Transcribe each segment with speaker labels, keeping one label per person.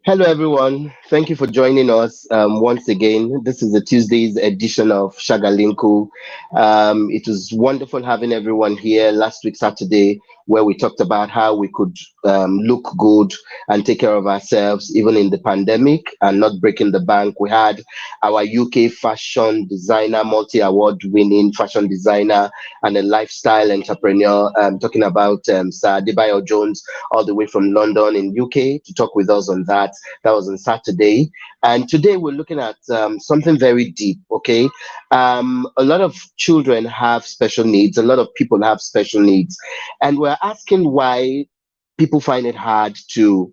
Speaker 1: Hello, everyone. Thank you for joining us once again. This is the Tuesday's edition of Shagalinku. It was wonderful having everyone here last week, Saturday, where we talked about how we could look good and take care of ourselves, even in the pandemic, and not breaking the bank. We had our UK fashion designer, multi award winning fashion designer, and a lifestyle entrepreneur talking about Sir Adebayo Jones, all the way from London in UK, to talk with us on that. That was on Saturday. And today we're looking at something very deep, okay? A lot of children have special needs, a lot of people have special needs. And we're asking why people find it hard to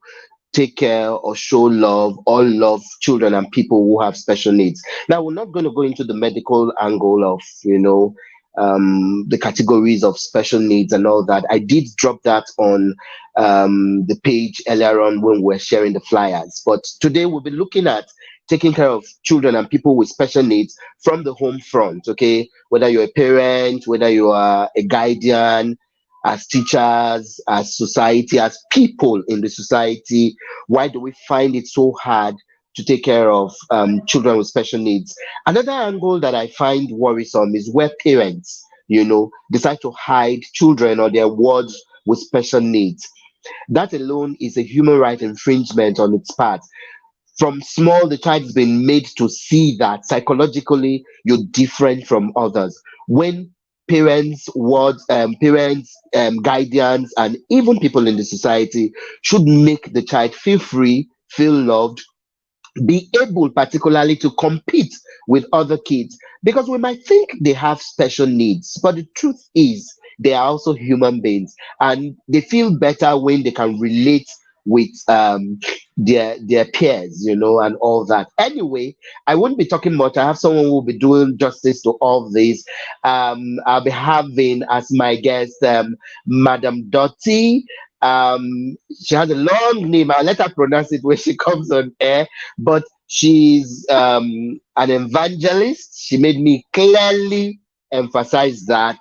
Speaker 1: take care or show love or love children and people who have special needs. Now, we're not going to go into the medical angle of, the categories of special needs and all that. I did drop that on the page earlier on when we were sharing the flyers. But today we'll be looking at taking care of children and people with special needs from the home front, okay? Whether you're a parent, whether you are a guardian, as teachers, as society, as people in the society, why do we find it so hard to take care of children with special needs? Another angle that I find worrisome is where parents, decide to hide children or their wards with special needs. That alone is a human right infringement on its part. From small, the child's been made to see that psychologically you're different from others. When parents, guardians, and even people in the society should make the child feel free, feel loved, be able particularly to compete with other kids, because we might think they have special needs, but the truth is they are also human beings, and they feel better when they can relate with their peers, and all that. Anyway, I won't be talking much. I have someone who will be doing justice to all this. I'll be having as my guest Madam Dottie. She has a long name. I'll let her pronounce it when she comes on air, but she's an evangelist. She made me clearly emphasize that.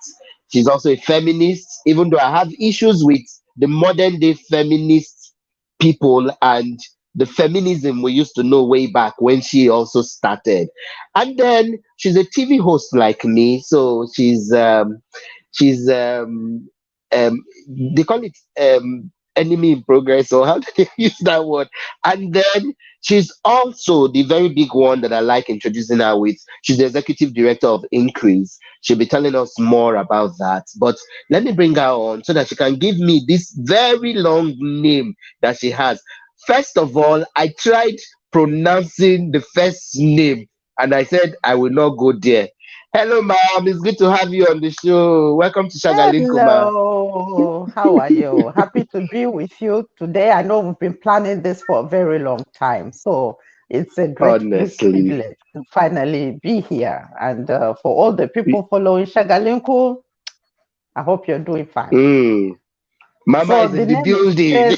Speaker 1: She's also a feminist, even though I have issues with the modern day feminist people and the feminism we used to know way back when she also started. And then she's a TV host like me, so she's um they call it enemy in progress, or how do they use that word? And then she's also the very big one that I like introducing her with. She's the executive director of Increase. She'll be telling us more about that. But let me bring her on so that she can give me this very long name that she has. First of all, I tried pronouncing the first name and I said I will not go there. Hello, ma'am. It's good to have you on the show. Welcome to Shagalinku, ma.
Speaker 2: Hello, how are you? Happy to be with you today. I know we've been planning this for a very long time, so it's a great
Speaker 1: Honestly.
Speaker 2: privilege to finally be here. And for all the people following Shagalinku, I hope you're doing fine.
Speaker 1: Mm. Mama
Speaker 2: So
Speaker 1: is
Speaker 2: the
Speaker 1: in the
Speaker 2: name is
Speaker 1: building.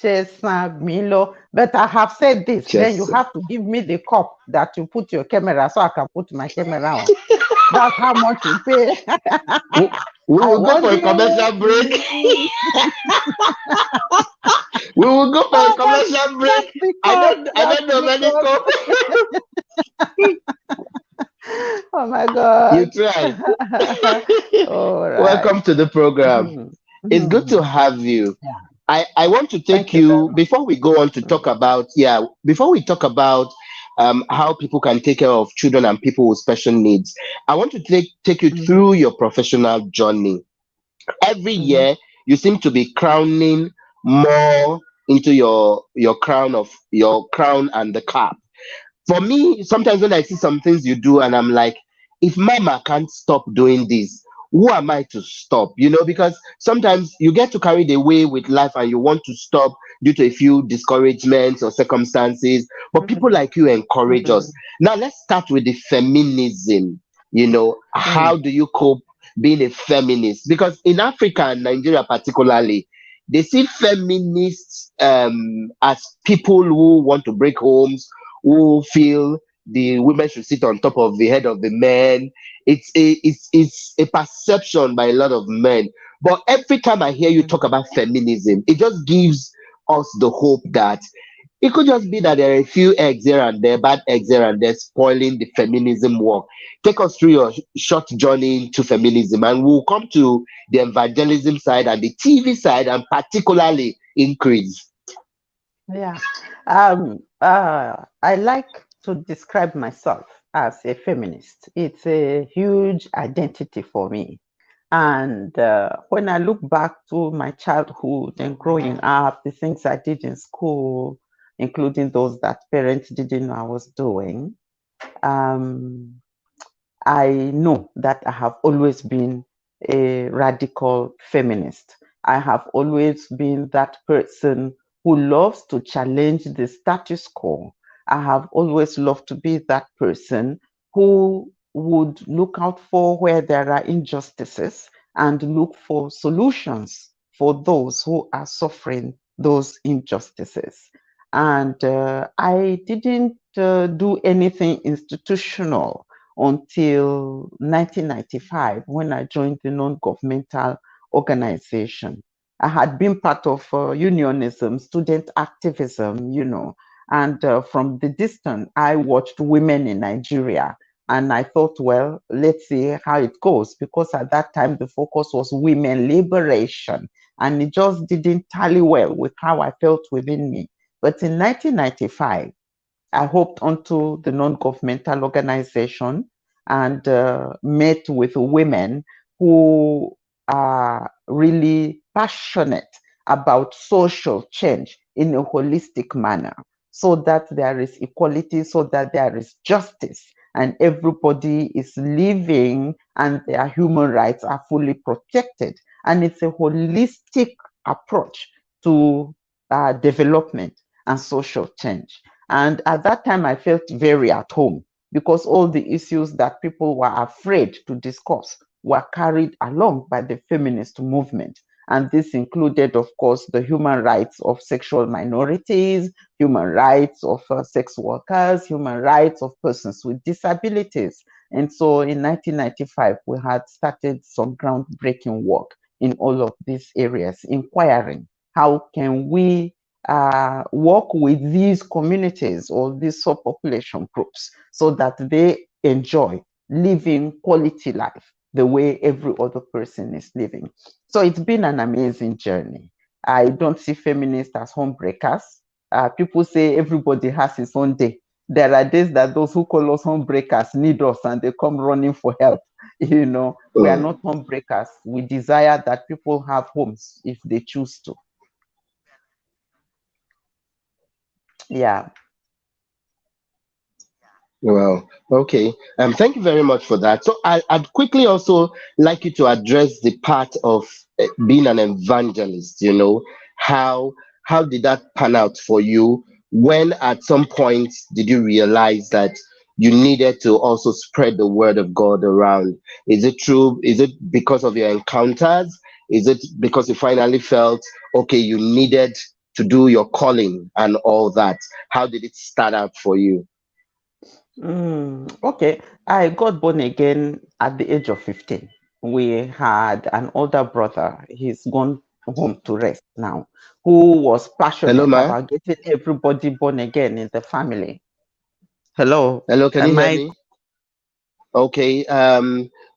Speaker 2: Chesa Milo. But I have said this, then you
Speaker 1: Just
Speaker 2: have to give me the cup that you put your camera so I can put my camera on. That's how much you pay.
Speaker 1: we, we
Speaker 2: I
Speaker 1: will go
Speaker 2: want
Speaker 1: for a
Speaker 2: you.
Speaker 1: commercial break. We will go for a
Speaker 2: Oh,
Speaker 1: commercial
Speaker 2: that's
Speaker 1: break.
Speaker 2: the
Speaker 1: I
Speaker 2: cup.
Speaker 1: don't I
Speaker 2: That's
Speaker 1: don't know
Speaker 2: the
Speaker 1: many
Speaker 2: cup.
Speaker 1: cup.
Speaker 2: Oh my
Speaker 1: You
Speaker 2: God.
Speaker 1: try.
Speaker 2: All right.
Speaker 1: Welcome to the program.
Speaker 2: Mhm.
Speaker 1: It's good to
Speaker 2: Mhm.
Speaker 1: have you.
Speaker 2: Yeah.
Speaker 1: I want to take
Speaker 2: Thank you very
Speaker 1: you
Speaker 2: much.
Speaker 1: before we go on to talk about, before we talk about how people can take care of children and people with special needs. I want to take you
Speaker 2: Mhm.
Speaker 1: through your professional journey. Every
Speaker 2: Mhm.
Speaker 1: year you seem to be crowning more into your crown and the cap. For me, sometimes when I see some things you do and I'm like, if mama can't stop doing this, who am I to stop? Because sometimes you get to carried away with life and you want to stop due to a few discouragements or circumstances, but people
Speaker 2: Mhm.
Speaker 1: like you encourage us.
Speaker 2: Mhm.
Speaker 1: Now let's start with the feminism. How
Speaker 2: Mhm.
Speaker 1: do you cope being a feminist? Because in Africa and Nigeria particularly, they see feminists as people who want to break homes, who feel the women should sit on top of the head of the men. It's a perception by a lot of men. But every time I hear you talk
Speaker 2: Mhm.
Speaker 1: about feminism, it just gives us the hope that it could just be that there are a few eggs here and there, bad eggs here and there, spoiling the feminism work. Take us through your short journey into feminism, and we'll come to the evangelism side and the TV side, and particularly increase.
Speaker 2: Yeah. I like to describe myself as a feminist. It's a huge identity for me. And when I look back to my childhood and growing up, the things I did in school, including those that parents didn't know I was doing, um, I know that I have always been a radical feminist. I have always been that person who loves to challenge the status quo. I have always loved to be that person who would look out for where there are injustices and look for solutions for those who are suffering those injustices. And I didn't do anything institutional until 1995 when I joined the non-governmental organization. I had been part of unionism, student activism, and from the distance, I watched women in Nigeria. And I thought, well, let's see how it goes, because at that time the focus was women liberation, and it just didn't tally well with how I felt within me. But in 1995, I hopped onto the non-governmental organization and met with women who are really passionate about social change in a holistic manner, so that there is equality, so that there is justice, and everybody is living and their human rights are fully protected. And it's a holistic approach to development and social change. And at that time, I felt very at home, because all the issues that people were afraid to discuss were carried along by the feminist movement. And this included, of course, the human rights of sexual minorities, human rights of sex workers, human rights of persons with disabilities. And so in 1995, we had started some groundbreaking work in all of these areas, inquiring how can we work with these communities or these subpopulation groups so that they enjoy living quality life the way every other person is living. So it's been an amazing journey. I don't see feminists as homebreakers. People say everybody has his own day. There are days that those who call us homebreakers need us and they come running for help. We are not homebreakers. We desire that people have homes if they choose to. Yeah.
Speaker 1: Well, okay. Thank you very much for that. So I'd quickly also like you to address the part of being an evangelist. How how did that pan out for you? When at some point did you realize that you needed to also spread the word of God around? Is it true? Is it because of your encounters? Is it because you finally felt okay, you needed to do your calling and all that? How did it start out for you?
Speaker 2: Okay, I got born again at the age of 15. We had an older brother, he's gone home to rest now, who was
Speaker 1: Hello,
Speaker 2: passionate
Speaker 1: ma.
Speaker 2: about getting everybody born again in the family. Hello,
Speaker 1: Hello, can you
Speaker 2: am
Speaker 1: hear
Speaker 2: I?
Speaker 1: me? Okay,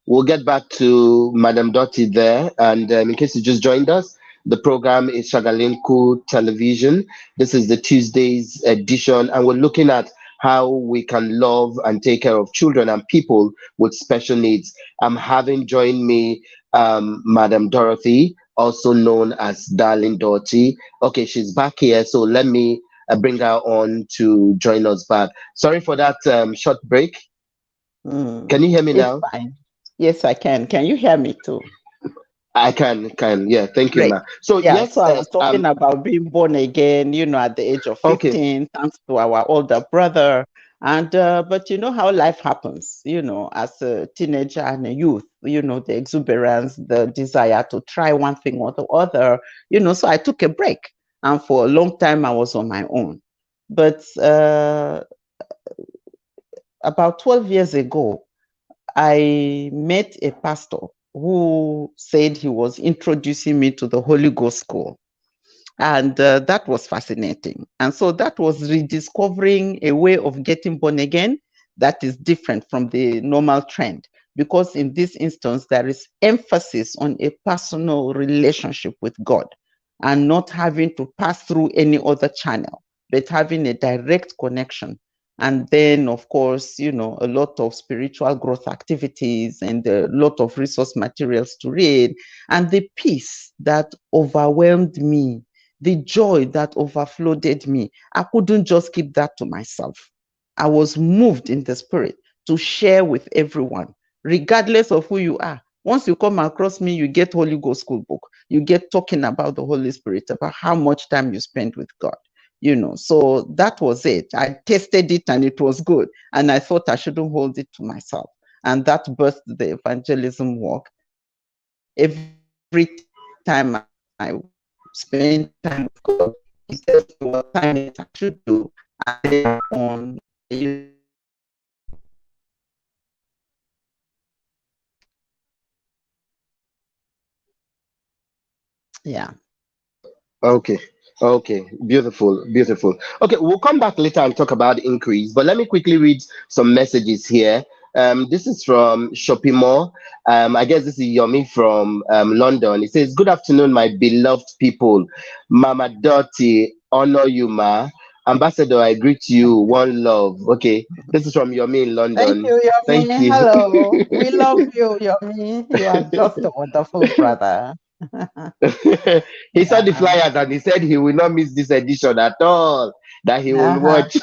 Speaker 1: we'll get back to Madam Dottie there. And in case you just joined us, the program is Shagalinku Television. This is the Tuesdays edition, and we're looking at how we can love and take care of children and people with special needs. I'm having joined me Madam Dorothy, also known as Darling Dottie. Okay, she's back here, so let me bring her on to join us back. Sorry for that short break. Can you hear me
Speaker 2: It's
Speaker 1: now?
Speaker 2: fine. Yes, I can. Can you hear me too?
Speaker 1: I can. Yeah, thank you,
Speaker 2: Great.
Speaker 1: ma. So
Speaker 2: Yeah, so
Speaker 1: yes,
Speaker 2: I was talking about being born again, at the age of
Speaker 1: okay.
Speaker 2: 15, thanks to our older brother. And but you know how life happens, as a teenager and a youth, the exuberance, the desire to try one thing or the other, so I took a break. And for a long time I was on my own. But about 12 years ago, I met a pastor who said he was introducing me to the Holy Ghost School. And that was fascinating. And so that was rediscovering a way of getting born again that is different from the normal trend. Because in this instance, there is emphasis on a personal relationship with God and not having to pass through any other channel, but having a direct connection. And then, of course, a lot of spiritual growth activities and a lot of resource materials to read, and the peace that overwhelmed me, the joy that overflowed me. I couldn't just keep that to myself. I was moved in the spirit to share with everyone, regardless of who you are. Once you come across me, you get Holy Ghost school book. You get talking about the Holy Spirit, about how much time you spend with God. So that was it. I tasted it and it was good. And I thought I shouldn't hold it to myself. And that birthed the evangelism work. Every time I spend time with God, He tells me what assignment I should do. And then I go on, yeah.
Speaker 1: Okay. Okay. Beautiful. Beautiful. Okay. We'll come back later and talk about increase, but let me quickly read some messages here. This is from Shopimo. I guess this is Yomi from London. It says, "Good afternoon, my beloved people. Mama Dottie, honor you, ma. Ambassador, I greet you. One love." Okay. This is from Yomi in
Speaker 2: Thank
Speaker 1: London.
Speaker 2: you,
Speaker 1: Thank
Speaker 2: Yomi.
Speaker 1: you.
Speaker 2: Hello. We love you, Yomi. You are just a wonderful brother.
Speaker 1: He saw the
Speaker 2: Yeah.
Speaker 1: flyers and he said he will not miss this edition at all, that he will
Speaker 2: Uh-huh.
Speaker 1: watch.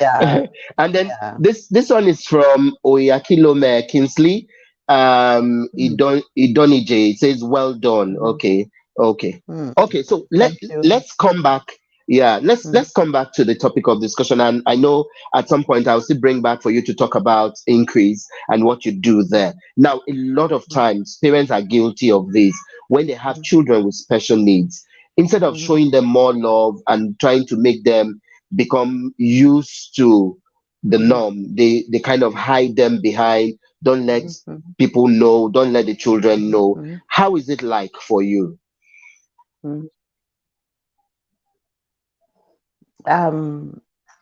Speaker 2: Yeah.
Speaker 1: And then
Speaker 2: Yeah.
Speaker 1: this one is from Oyakilome Kinsley.
Speaker 2: Mm,
Speaker 1: Idonije. It says, "Well done."
Speaker 2: mm,
Speaker 1: Okay. Okay.
Speaker 2: mm.
Speaker 1: Okay. So
Speaker 2: Thank you.
Speaker 1: let's come back. Yeah,
Speaker 2: Mm,
Speaker 1: let's come back to the topic of discussion. And I know at some point I'll still bring back for you to talk about increase and what you do there. Now, a lot of
Speaker 2: mm,
Speaker 1: times parents are guilty of this when they have
Speaker 2: mm,
Speaker 1: children with special needs. Instead of
Speaker 2: mm,
Speaker 1: showing them more love and trying to make them become used to the
Speaker 2: mm,
Speaker 1: norm, they kind of hide them behind, don't let
Speaker 2: mm, mm,
Speaker 1: people know, don't let the children know.
Speaker 2: mm,
Speaker 1: How is it like for you?
Speaker 2: mm. Um,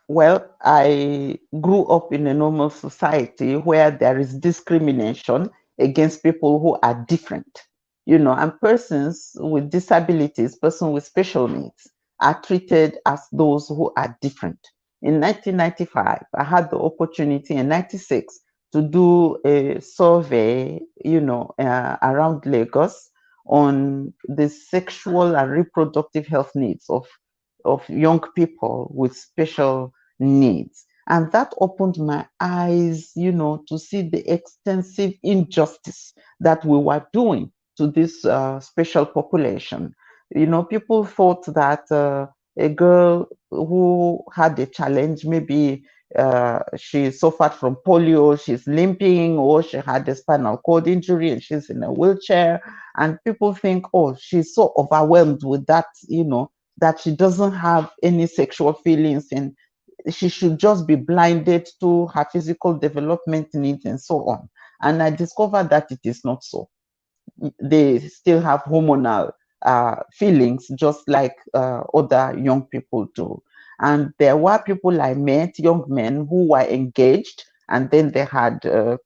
Speaker 2: well, I grew up in a normal society where there is discrimination against people who are different, and persons with disabilities, persons with special needs, are treated as those who are different. In 1995, I had the opportunity in 96 to do a survey, around Lagos on the sexual and reproductive health needs of young people with special needs. And that opened my eyes, to see the extensive injustice that we were doing to this special population. People thought that a girl who had a challenge, maybe she suffered from polio, she's limping, or she had a spinal cord injury and she's in a wheelchair. And people think, oh, she's so overwhelmed with that, that she doesn't have any sexual feelings and she should just be blinded to her physical development needs and so on. And I discovered that it is not so. They still have hormonal feelings just like other young people do. And there were people I met, young men who were engaged, and then they had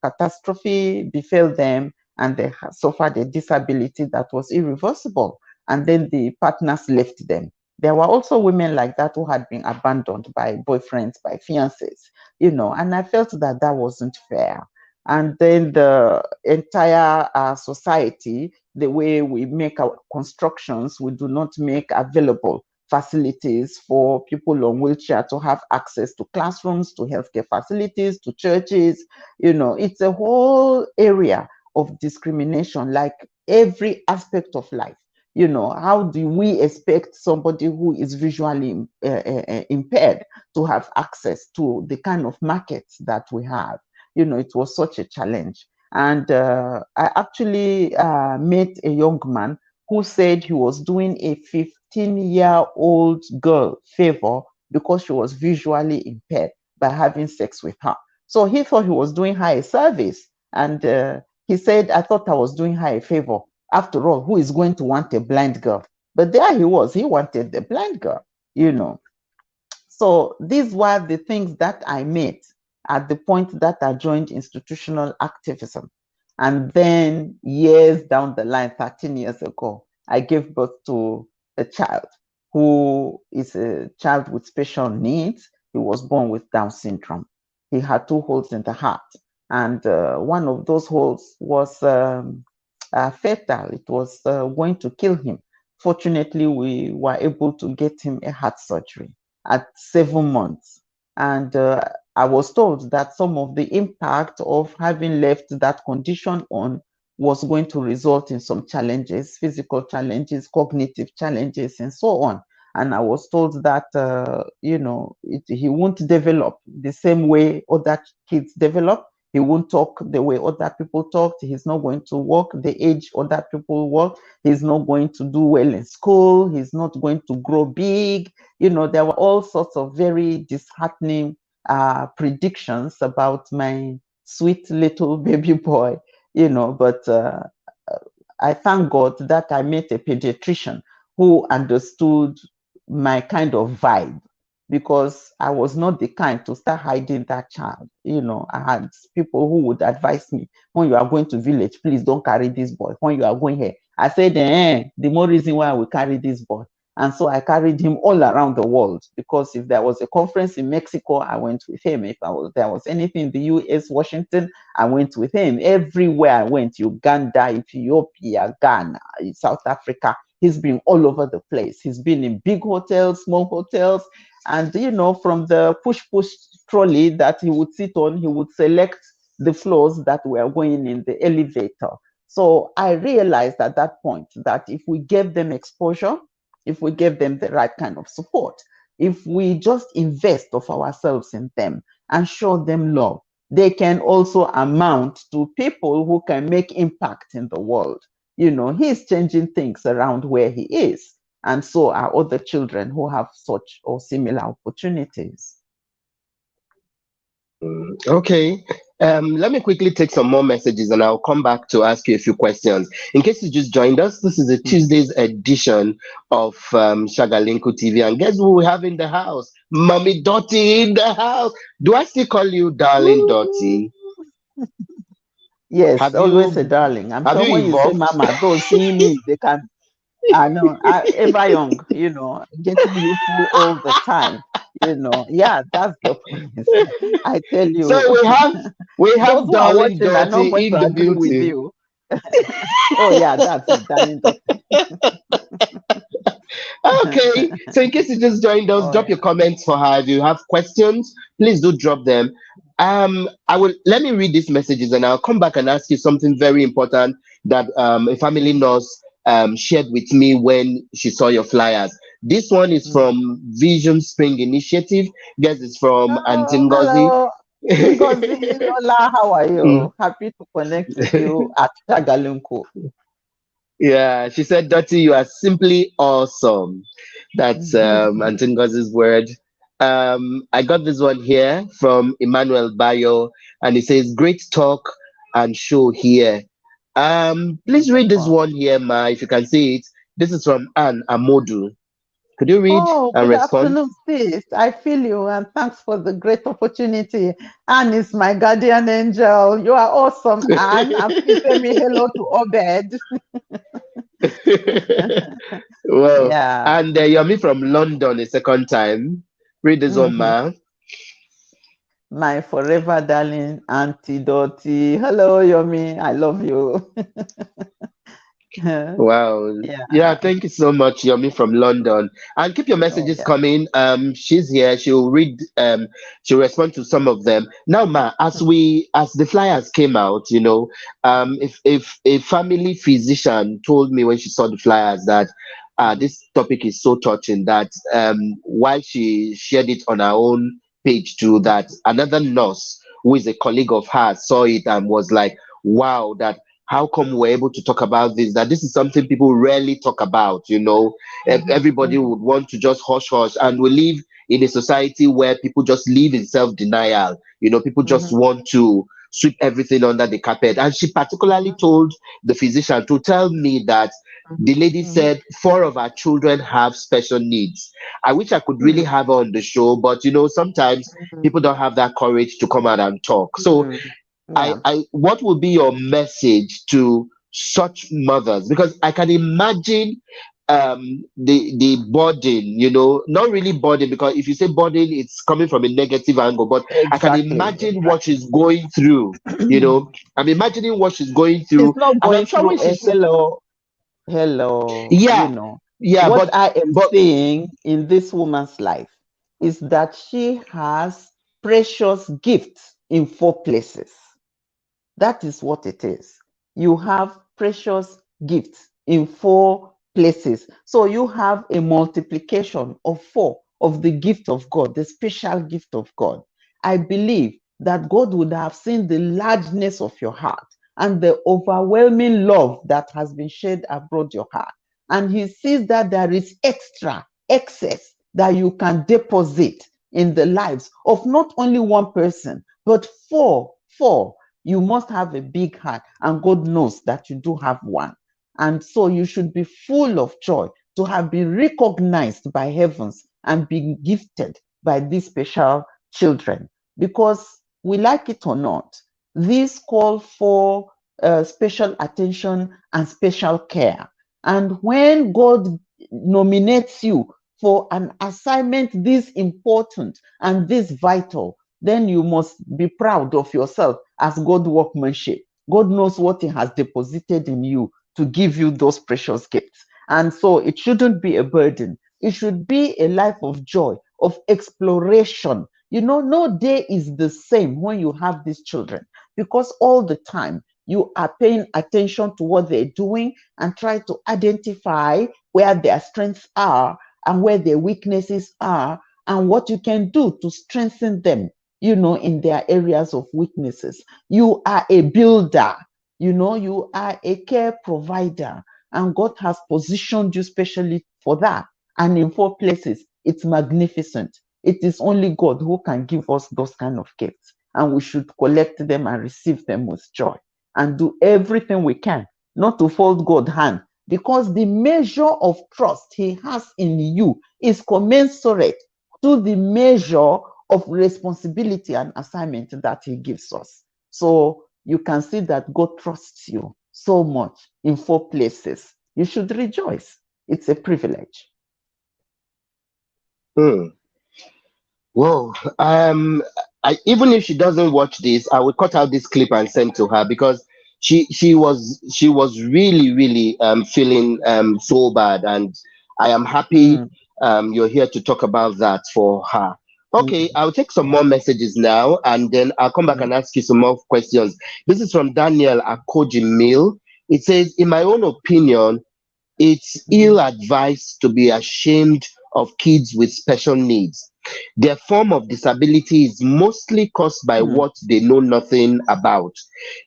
Speaker 2: catastrophe befell them, and they suffered a disability that was irreversible. And then the partners left them. There were also women like that who had been abandoned by boyfriends, by fiancés, and I felt that that wasn't fair. And then the entire society, the way we make our constructions, we do not make available facilities for people on wheelchair to have access to classrooms, to healthcare facilities, to churches. It's a whole area of discrimination, like every aspect of life. How do we expect somebody who is visually impaired to have access to the kind of markets that we have? It was such a challenge. And I actually met a young man who said he was doing a 15-year-old girl favor because she was visually impaired by having sex with her. So he thought he was doing her a service. And he said, I thought I was doing her a favor. After all, who is going to want a blind girl? But there he was, he wanted the blind girl, you know. So these were the things that I met at the point that I joined institutional activism. And then years down the line, 13 years ago, I gave birth to a child who is a child with special needs. He was born with Down syndrome. He had 2 holes in the heart. And one of those holes was fatal. It was going to kill him. Fortunately, we were able to get him a heart surgery at 7 months. And I was told that some of the impact of having left that condition on was going to result in some challenges, physical challenges, cognitive challenges, and so on. And I was told that, he won't develop the same way other kids develop. He won't talk the way other people talked. He's not going to walk the age other people walk. He's not going to do well in school. He's not going to grow big. There were all sorts of very disheartening predictions about my sweet little baby boy, but I thank God that I met a pediatrician who understood my kind of vibe, because I was not the kind to start hiding that child. I had people who would advise me, when you are going to village, please don't carry this boy. When you are going here, I said, the more reason why I will carry this boy. And so I carried him all around the world, because if there was a conference in Mexico, I went with him. If there was anything in the US, Washington, I went with him. Everywhere I went, Uganda, Ethiopia, Ghana, South Africa, he's been all over the place. He's been in big hotels, small hotels, and from the push trolley that he would sit on, he would select the floors that were going in the elevator. So I realized at that point that if we gave them exposure, if we gave them the right kind of support, if we just invest of ourselves in them and show them love, they can also amount to people who can make impact in the world. He's changing things around where he is. And so are other children who have such or similar opportunities.
Speaker 1: Okay. Let me quickly take some more messages and I'll come back to ask you a few questions. In case you just joined us, this is a Tuesday's edition of Shagalinku TV. And guess who we have in the house? Mommy Dottie in the house. Do I still call you darling Dottie?
Speaker 2: Yes, always a darling. I'm sure when you say mama, those seeing me, they can. I know, ever young, getting youthful all the time. Yeah, that's the point. I tell you.
Speaker 1: So we have
Speaker 2: those who are
Speaker 1: darling
Speaker 2: watching are not
Speaker 1: Dottie
Speaker 2: going
Speaker 1: in
Speaker 2: to
Speaker 1: the
Speaker 2: agree with
Speaker 1: building.
Speaker 2: you. Oh yeah, that's it, darling Dottie.
Speaker 1: Okay, so in case you just joined us, drop your comments for her. If you have questions, please do drop them. Let me read these messages and I'll come back and ask you something very important that a family nurse shared with me when she saw your flyers. This one is from Vision Spring Initiative. Guess it's from Auntie Ngozi.
Speaker 2: Hello, Ngozi, Lola, how are you? Happy to connect with you at Shagalinku.
Speaker 1: Yeah, she said, Dottie, you are simply awesome. That's Auntie Ngozi's word. I got this one here from Emmanuel Bayo, and it says, great talk and show here. Please read this one here, Ma, if you can see it. This is from Anne Amodu. Could you read and
Speaker 2: good
Speaker 1: respond?
Speaker 2: afternoon, sis. I feel you, and thanks for the great opportunity. Anne is my guardian angel. You are awesome, Anne. And please say me hello to Obed.
Speaker 1: Well,
Speaker 2: yeah.
Speaker 1: and Yomi from London a second time. Read this one, Ma.
Speaker 2: My forever darling Auntie Dottie. Hello, Yomi. I love you.
Speaker 1: Wow. Yeah, thank you so much, Yomi from London. And keep your messages coming. She's here. She'll read, she'll respond to some of them. Now, Ma, as the flyers came out, if a family physician told me when she saw the flyers that this topic is so touching that while she shared it on her own page too, that another nurse who is a colleague of hers saw it and was like, wow, that how come we're able to talk about this, that this is something people rarely talk about. Everybody would want to just hush and we live in a society where people just live in self-denial. People just want to sweep everything under the carpet. And she particularly told the physician to tell me that the lady said 4 of our children have special needs. I wish I could really have her on the show, but sometimes people don't have that courage to come out and talk. So
Speaker 2: Yeah,
Speaker 1: what would be your message to such mothers? Because I can imagine the burden, not really burden, because if you say burden, it's coming from a negative angle, but I can
Speaker 2: exactly.
Speaker 1: imagine what she's going through. I'm imagining what she's going
Speaker 2: She's
Speaker 1: through,
Speaker 2: not
Speaker 1: and I'm
Speaker 2: going
Speaker 1: sure when
Speaker 2: through a
Speaker 1: she's
Speaker 2: hello,
Speaker 1: yeah, yeah,
Speaker 2: what
Speaker 1: but
Speaker 2: I am
Speaker 1: but
Speaker 2: seeing in this woman's life is that she has precious gifts in 4 places. That is what it is. You have precious gifts in 4 places. So you have a multiplication of 4 of the gift of God, the special gift of God. I believe that God would have seen the largeness of your heart and the overwhelming love that has been shed abroad your heart. And He sees that there is excess that you can deposit in the lives of not only one person, but four. You must have a big heart, and God knows that you do have one. And so you should be full of joy to have been recognized by heavens and been gifted by these special children. Because we like it or not, these call for special attention and special care. And when God nominates you for an assignment this important and this vital, then you must be proud of yourself as God workmanship. God knows what He has deposited in you to give you those precious gifts. And so it shouldn't be a burden. It should be a life of joy, of exploration. No day is the same when you have these children, because all the time you are paying attention to what they're doing and try to identify where their strengths are and where their weaknesses are and what you can do to strengthen them, in their areas of weaknesses. You are a builder, you are a care provider, and God has positioned you specially for that. And in 4 places, it's magnificent. It is only God who can give us those kind of gifts, and we should collect them and receive them with joy and do everything we can not to fold God's hand, because the measure of trust He has in you is commensurate to the measure of responsibility and assignment that He gives us. So you can see that God trusts you so much in 4 places. You should rejoice. It's a privilege.
Speaker 1: hmm. Whoa. Even if she doesn't watch this, I would cut out this clip and send to her, because she was really really feeling so bad, and I am happy
Speaker 2: Mm,
Speaker 1: you're here to talk about that for her. Okay,
Speaker 2: mm,
Speaker 1: I'll take some more messages now, and then I'll come back
Speaker 2: mm,
Speaker 1: and ask you some more questions. This is from Daniel Akoji Mill. It says, in my own opinion, it's ill
Speaker 2: mm,
Speaker 1: advised to be ashamed of kids with special needs. Their form of disability is mostly caused by
Speaker 2: mm.
Speaker 1: what they know nothing about.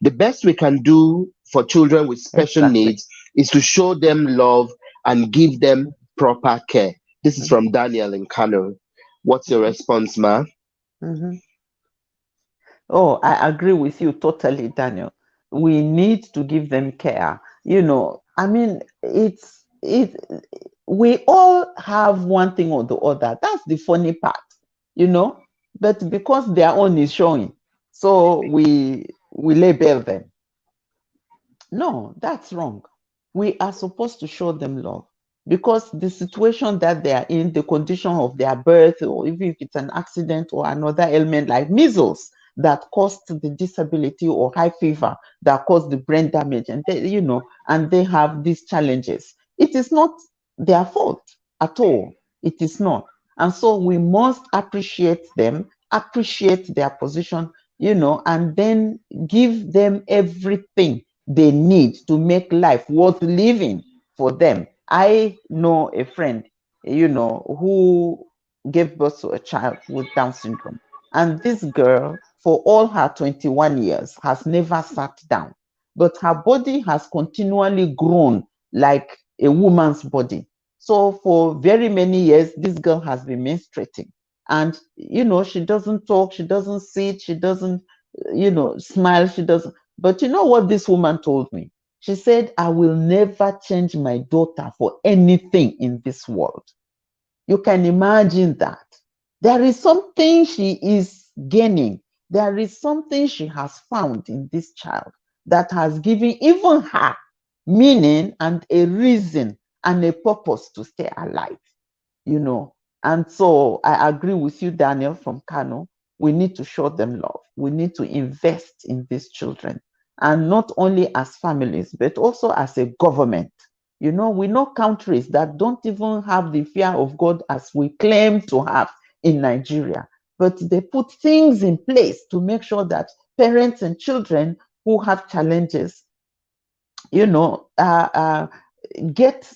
Speaker 1: The best we can do for children with special
Speaker 2: Exactly.
Speaker 1: needs is to show them love and give them proper care. This is from Daniel in Kano. What's your response, ma?
Speaker 2: Mm-hmm. Oh, I agree with you totally, Daniel. We need to give them care. I mean, we all have one thing or the other. That's the funny part, you know. But because their own is showing, so we label them. No, that's wrong. We are supposed to show them love, because the situation that they are in, the condition of their birth, or even if it's an accident or another ailment like measles that caused the disability, or high fever that caused the brain damage, and they have these challenges. It is not their fault at all. It is not. And so we must appreciate them, appreciate their position, and then give them everything they need to make life worth living for them. I know a friend, who gave birth to a child with Down syndrome. And this girl, for all her 21 years, has never sat down, but her body has continually grown like a woman's body. So for very many years, this girl has been menstruating. And, she doesn't talk, she doesn't sit, she doesn't, smile, she doesn't. But you know what this woman told me? She said, I will never change my daughter for anything in this world. You can imagine that. There is something she is gaining. There is something she has found in this child that has given even her meaning and a reason and a purpose to stay alive, you know. And so I agree with you, Daniel from Kano. We need to show them love. We need to invest in these children, and not only as families, but also as a government. You know, we know countries that don't even have the fear of God as we claim to have in Nigeria, but they put things in place to make sure that parents and children who have challenges, you know, get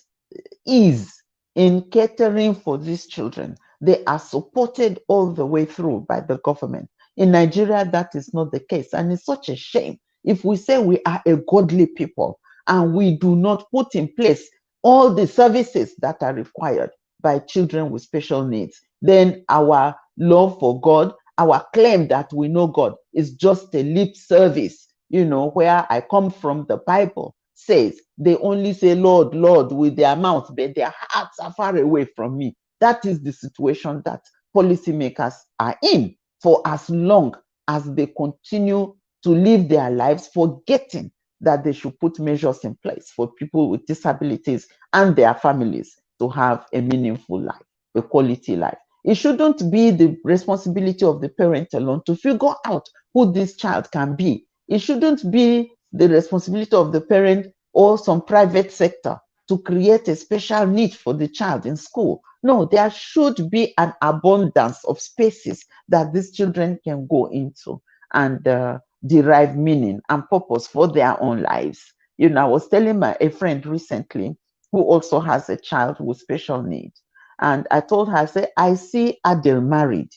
Speaker 2: ease in catering for these children. They are supported all the way through by the government. In Nigeria, that is not the case. And it's such a shame if we say we are a godly people and we do not put in place all the services that are required by children with special needs, then our love for God, our claim that we know God is just a lip service, you know, where I come from. The Bible says they only say, Lord, Lord, with their mouth, but their hearts are far away from me. That is the situation that policymakers are in for as long as they continue to live their lives forgetting that they should put measures in place for people with disabilities and their families to have a meaningful life, a quality life. It shouldn't be the responsibility of the parent alone to figure out who this child can be. It shouldn't be the responsibility of the parent or some private sector to create a special need for the child in school. No, there should be an abundance of spaces that these children can go into and derive meaning and purpose for their own lives. You know, I was telling a friend recently who also has a child with special needs. And I told her, I said, I see Adele married.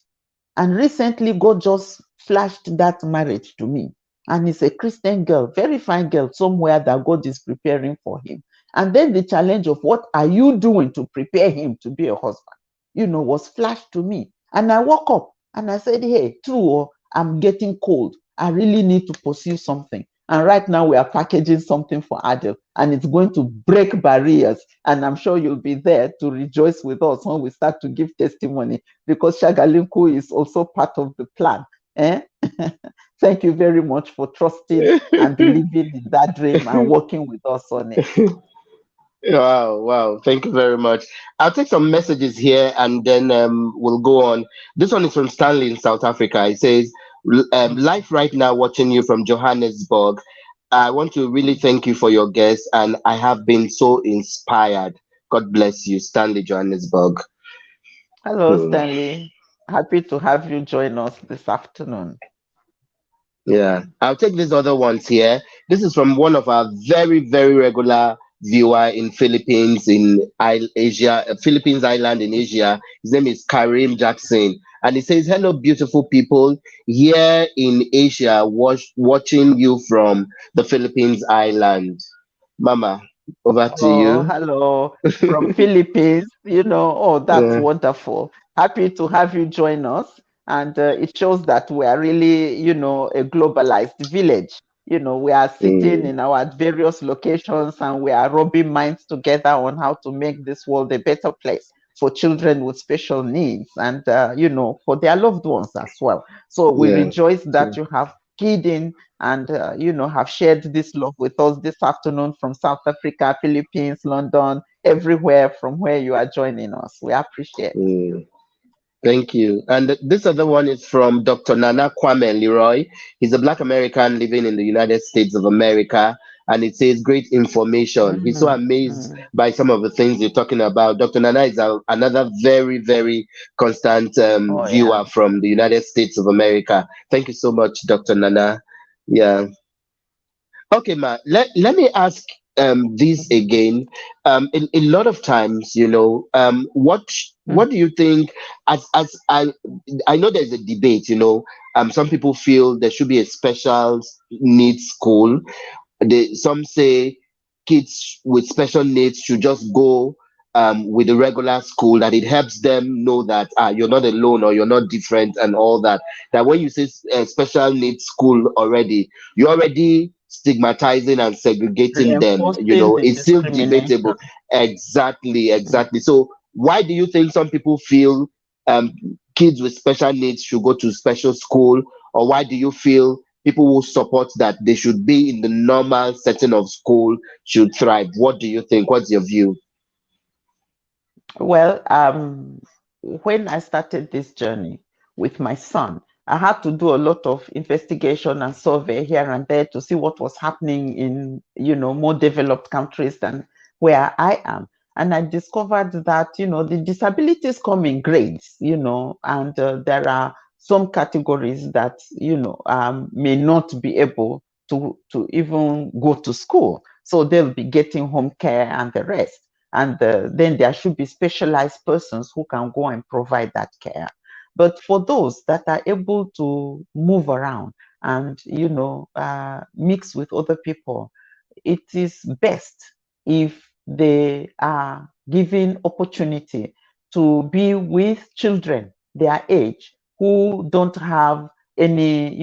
Speaker 2: And recently, God just flashed that marriage to me. And he's a Christian girl, very fine girl, somewhere that God is preparing for him. And then the challenge of what are you doing to prepare him to be a husband, you know, was flashed to me. And I woke up and I said, hey, true, I'm getting cold. I really need to pursue something. And right now we are packaging something for Adele, and it's going to break barriers. And I'm sure you'll be there to rejoice with us when we start to give testimony, because Shagalinku is also part of the plan. Eh? Thank you very much for trusting and believing in that dream and working with us on it.
Speaker 1: Wow, wow. Thank you very much. I'll take some messages here and then we'll go on. This one is from Stanley in South Africa. It says, live right now, watching you from Johannesburg. I want to really thank you for your guest, and I have been so inspired. God bless you, Stanley, Johannesburg.
Speaker 2: Hello,
Speaker 1: Hmm.
Speaker 2: Stanley. Happy to have you join us this afternoon.
Speaker 1: Yeah, I'll take these other ones here. This is from one of our very, very regular viewer in Philippines in Asia, Philippines island in Asia. His name is Karim Jackson, and he says, "Hello, beautiful people here in Asia, watching you from the Philippines island." Mama, over to
Speaker 2: Oh,
Speaker 1: you.
Speaker 2: hello from Philippines. You know, oh, that's
Speaker 1: Yeah.
Speaker 2: wonderful. Happy to have you join us. And it shows that we are really, you know, a globalized village. You know, we are sitting
Speaker 1: Mm,
Speaker 2: in our various locations and we are rubbing minds together on how to make this world a better place for children with special needs and, you know, for their loved ones as well. So we
Speaker 1: yeah.
Speaker 2: rejoice that you have keyed in and you know, have shared this love with us this afternoon from South Africa, Philippines, London, everywhere from where you are joining us. We appreciate.
Speaker 1: Mm. Thank you. And this other one is from Dr. Nana Kwame Leroy. He's a Black American living in the United States of America. And it says great information. He's so
Speaker 2: Mm,
Speaker 1: amazed
Speaker 2: mm.
Speaker 1: by some of the things you're talking about. Dr. Nana is another very, very constant
Speaker 2: Oh yeah.
Speaker 1: viewer from the United States of America. Thank you so much, Dr. Nana. Yeah. Okay, ma. Let me ask this again. A lot of times,
Speaker 2: Mm,
Speaker 1: what do you think? As I know there's a debate. Some people feel there should be a special needs school. Some say kids with special needs should just go with the regular school, that it helps them know that you're not alone or you're not different and all that. That when you say special needs school already, you already stigmatizing and segregating them.
Speaker 2: Reinforcing the
Speaker 1: It's still
Speaker 2: discrimination.
Speaker 1: debatable. Exactly. So why do you think some people feel um, kids with special needs should go to special school, or why do you feel people who support that they should be in the normal setting of school should thrive? What do you think? What's your view?
Speaker 2: Well, when I started this journey with my son, I had to do a lot of investigation and survey here and there to see what was happening in, more developed countries than where I am. And I discovered that, the disabilities come in grades, and there are some categories that, may not be able to even go to school. So they'll be getting home care and the rest. And then there should be specialized persons who can go and provide that care. But for those that are able to move around and mix with other people, it is best if they are given opportunity to be with children their age who don't have any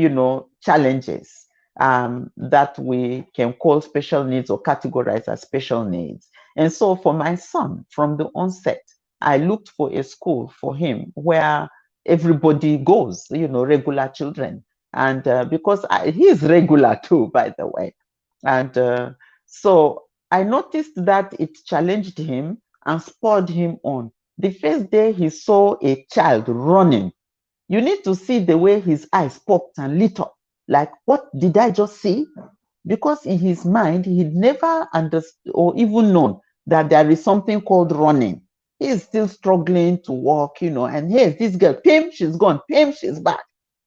Speaker 2: challenges that we can call special needs or categorize as special needs. And so for my son, from the onset, I looked for a school for him where everybody goes, regular children. And because he's regular too, by the way. And so I noticed that it challenged him and spurred him on. The first day he saw a child running, you need to see the way his eyes popped and lit up. Like, what did I just see? Because in his mind, he'd never understood or even known that there is something called running. He's still struggling to walk, and here's this girl, Pim, she's gone, Pim, she's back,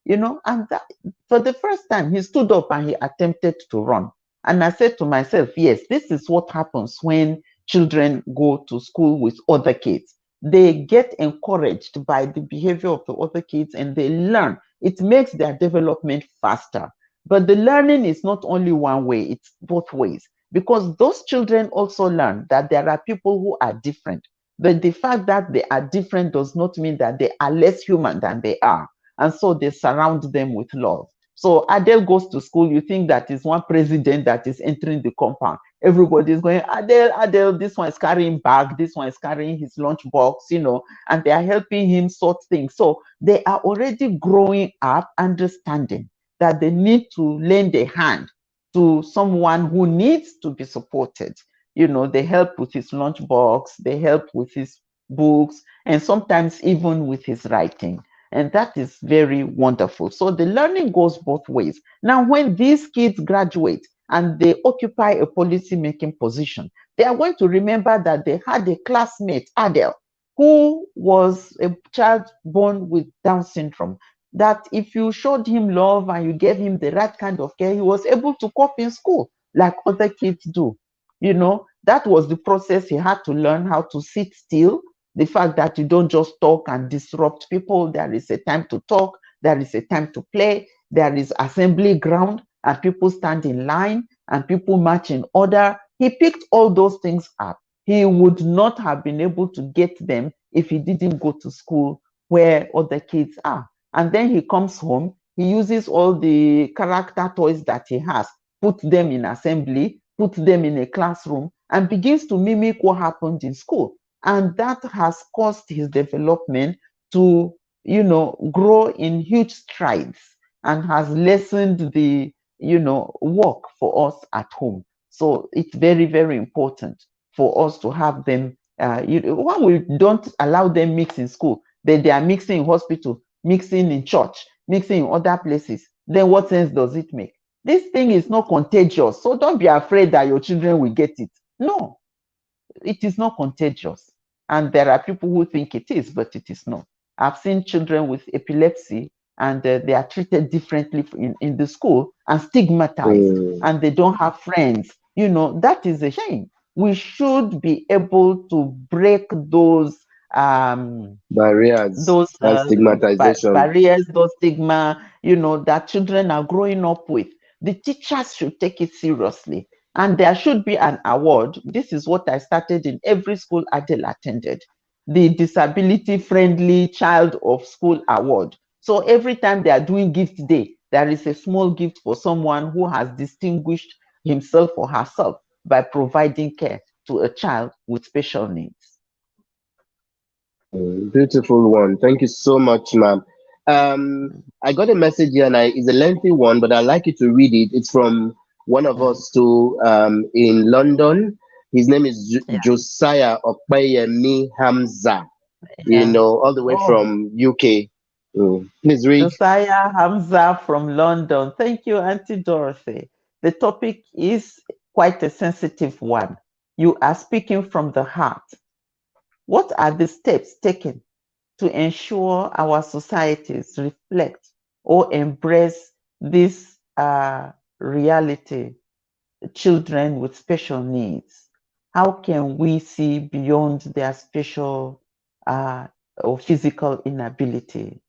Speaker 2: and that, for the first time, he stood up and he attempted to run. And I said to myself, yes, this is what happens when children go to school with other kids. They get encouraged by the behavior of the other kids and they learn. It makes their development faster. But the learning is not only one way, it's both ways. Because those children also learn that there are people who are different. But the fact that they are different does not mean that they are less human than they are. And so they surround them with love. So Adele goes to school, you think that is one president that is entering the compound. Everybody is going, Adele, this one is carrying bag, this one is carrying his lunch box, and they are helping him sort things. So they are already growing up, understanding that they need to lend a hand to someone who needs to be supported. They help with his lunchbox, they help with his books, and sometimes even with his writing. And that is very wonderful. So the learning goes both ways. Now, when these kids graduate and they occupy a policy-making position, they are going to remember that they had a classmate, Adele, who was a child born with Down syndrome, that if you showed him love and you gave him the right kind of care, he was able to cope in school like other kids do. That was the process. He had to learn how to sit still. The fact that you don't just talk and disrupt people. There is a time to talk. There is a time to play. There is assembly ground and people stand in line and people march in order. He picked all those things up. He would not have been able to get them if he didn't go to school where other kids are. And then he comes home, he uses all the character toys that he has, put them in assembly, put them in a classroom, and begins to mimic what happened in school. And that has caused his development to, grow in huge strides and has lessened the, work for us at home. So it's very, very important for us to have them. When we don't allow them mix in school, then they are mixing in hospital, mixing in church, mixing in other places, then what sense does it make? This thing is not contagious, so don't be afraid that your children will get it. No, it is not contagious. And there are people who think it is, but it is not. I've seen children with epilepsy and they are treated differently in the school and stigmatized, and they don't have friends. That is a shame. We should be able to break those
Speaker 1: Barriers and stigmatization.
Speaker 2: barriers, those stigma, that children are growing up with. The teachers should take it seriously. And there should be an award. This is what I started in every school Adele attended, the Disability Friendly Child of School Award. So every time they are doing gift day, there is a small gift for someone who has distinguished himself or herself by providing care to a child with special needs.
Speaker 1: Beautiful one. Thank you so much, ma'am. I got a message here, and it's a lengthy one, but I'd like you to read it. It's from one of
Speaker 2: Mm,
Speaker 1: us too, in London. His name is
Speaker 2: yeah,
Speaker 1: Josiah Okpeyemi Hamza,
Speaker 2: yeah.
Speaker 1: all the way
Speaker 2: Oh,
Speaker 1: from UK. Please read.
Speaker 2: Josiah Hamza from London. Thank you, Auntie Dorothy. The topic is quite a sensitive one. You are speaking from the heart. What are the steps taken to ensure our societies reflect or embrace this reality, children with special needs? How can we see beyond their special or physical inability?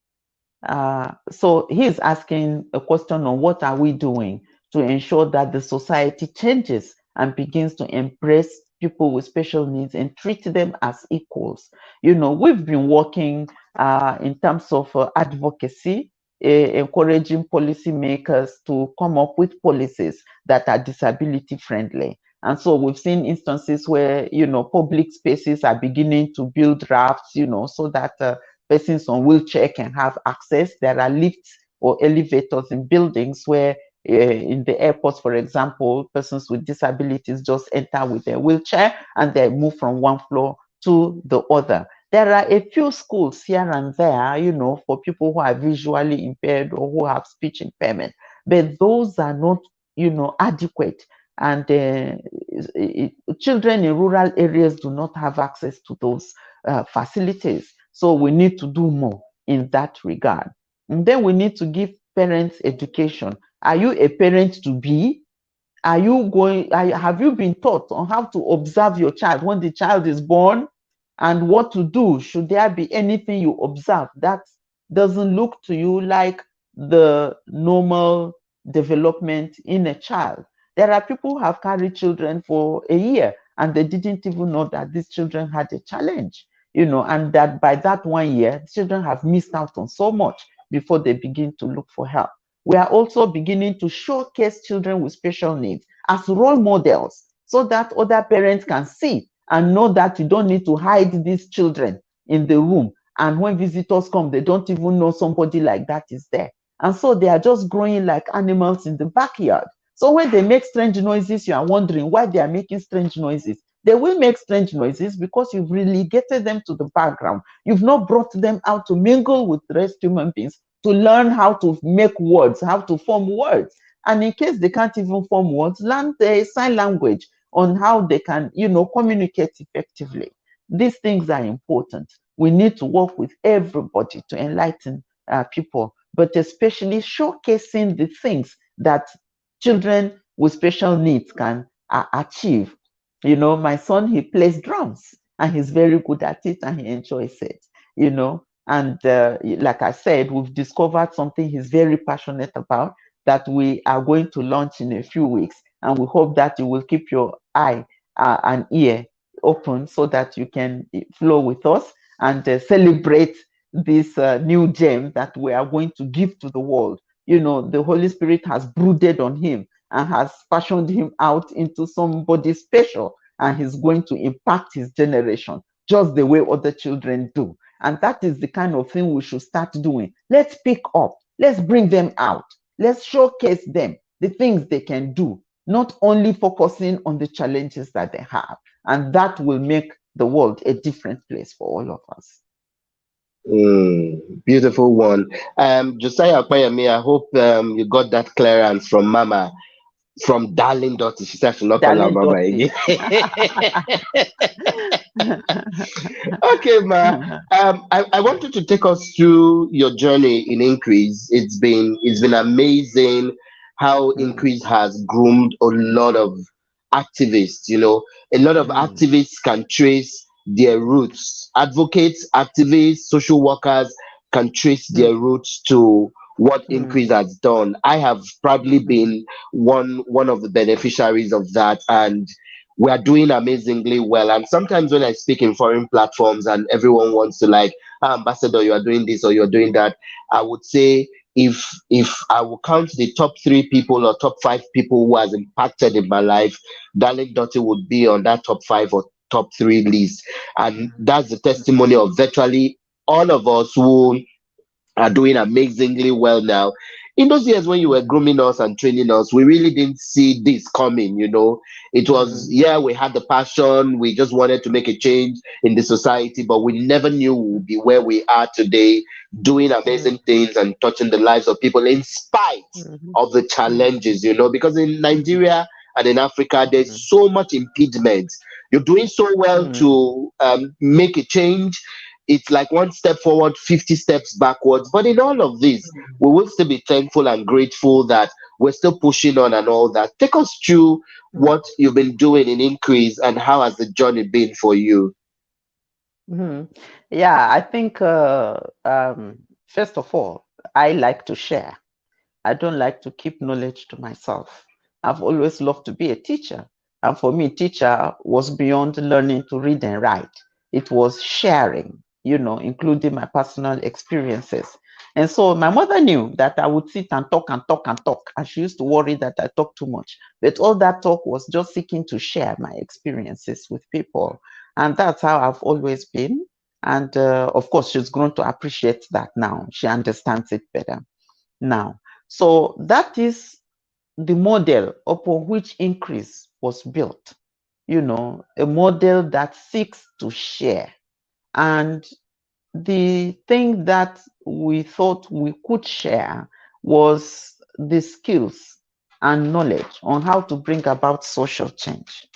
Speaker 2: So he's asking a question on what are we doing to ensure that the society changes and begins to embrace people with special needs and treat them as equals. You know, we've been working in terms of advocacy, encouraging policymakers to come up with policies that are disability friendly. And so we've seen instances where, you know, public spaces are beginning to build rafts, you know, so that persons on wheelchair can have access. There are lifts or elevators in buildings where in the airports, for example, persons with disabilities just enter with their wheelchair and they move from one floor to the other. There are a few schools here and there, you know, for people who are visually impaired or who have speech impairment, but those are not, you know, adequate. And children in rural areas do not have access to those facilities. So we need to do more in that regard. And then we need to give parents education. Are you a parent to be? Have you been taught on how to observe your child when the child is born and what to do? Should there be anything you observe that doesn't look to you like the normal development in a child? There are people who have carried children for a year and they didn't even know that these children had a challenge, you know, and that by that 1 year, children have missed out on so much before they begin to look for help. We are also beginning to showcase children with special needs as role models so that other parents can see and know that you don't need to hide these children in the room. And when visitors come, they don't even know somebody like that is there. And so they are just growing like animals in the backyard. So when they make strange noises, you are wondering why they are making strange noises. They will make strange noises because you've relegated them to the background. You've not brought them out to mingle with the rest human beings to learn how to make words, how to form words. And in case they can't even form words, learn the sign language on how they can, you know, communicate effectively. These things are important. We need to work with everybody to enlighten people, but especially showcasing the things that children with special needs can achieve. You know, my son, he plays drums and he's very good at it and he enjoys it, you know. And like I said, we've discovered something he's very passionate about that we are going to launch in a few weeks. And we hope that you will keep your eye and ear open so that you can flow with us and celebrate this new gem that we are going to give to the world. You know, the Holy Spirit has brooded on him and has fashioned him out into somebody special, and he's going to impact his generation just the way other children do. And that is the kind of thing we should start doing. Let's pick up, let's bring them out, let's showcase them the things they can do, not only focusing on the challenges that they have. And that will make the world a different place for all of us.
Speaker 1: Beautiful one. Josiah Akpayami, I hope you got that clearance from Mama, from darling daughter. She said I should not call her
Speaker 2: Darling
Speaker 1: Mama
Speaker 2: Dottie.
Speaker 1: again. Okay, Ma. I wanted to take us through your journey in Increase. It's been amazing how
Speaker 2: Mm,
Speaker 1: Increase has groomed a lot of activists. A lot of
Speaker 2: mm,
Speaker 1: activists can trace their roots. Advocates, activists, social workers can trace their
Speaker 2: mm,
Speaker 1: roots to what Increase
Speaker 2: mm,
Speaker 1: has done. I have probably
Speaker 2: mm,
Speaker 1: been one of the beneficiaries of that, and we are doing amazingly well. And sometimes when I speak in foreign platforms and everyone wants to like, "Ah, ambassador, you are doing this or you're doing that," I would say if I will count the top 3 people or top 5 people who has impacted in my life, Darling Dottie would be on that top 5 or top 3 list. And that's the testimony of virtually all of us who are doing amazingly well now. In those years when you were grooming us and training us, we really didn't see this coming, you know. It was, yeah, we had the passion, we just wanted to make a change in the society, but we never knew we would be where we are today, doing amazing things and touching the lives of people in spite of the challenges, you know, because in Nigeria and in Africa, there's so much impediment. You're doing so well to make a change. It's like one step forward, 50 steps backwards. But in all of this, we will still be thankful and grateful that we're still pushing on and all that. Take us through what you've been doing in Increase and how has the journey been for you?
Speaker 2: Yeah, I think first of all, I like to share. I don't like to keep knowledge to myself. I've always loved to be a teacher. And for me, teacher was beyond learning to read and write. It was sharing, you know, including my personal experiences. And so my mother knew that I would sit and talk and talk and talk. And she used to worry that I talk too much. But all that talk was just seeking to share my experiences with people. And that's how I've always been. And of course, she's grown to appreciate that now. She understands it better now. So that is the model upon which Increase was built, you know, a model that seeks to share. And the thing that we thought we could share was the skills and knowledge on how to bring about social change,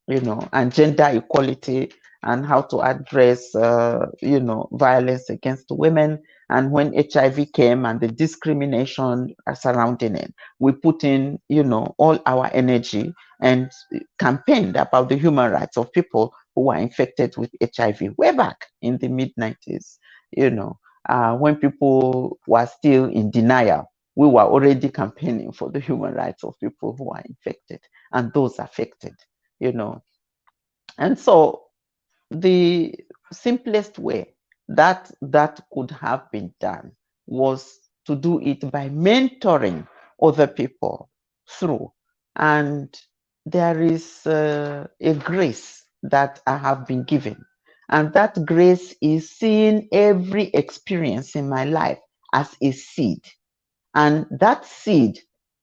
Speaker 2: you know, and gender equality and how to address, you know, violence against women. And when HIV came and the discrimination surrounding it, we put in, you know, all our energy and campaigned about the human rights of people who were infected with HIV way back in the mid-90s, you know, when people were still in denial. We were already campaigning for the human rights of people who are infected and those affected, you know. And so the simplest way that that could have been done was to do it by mentoring other people through. And there is a grace that I have been given. And that grace is seeing every experience in my life as a seed. And that seed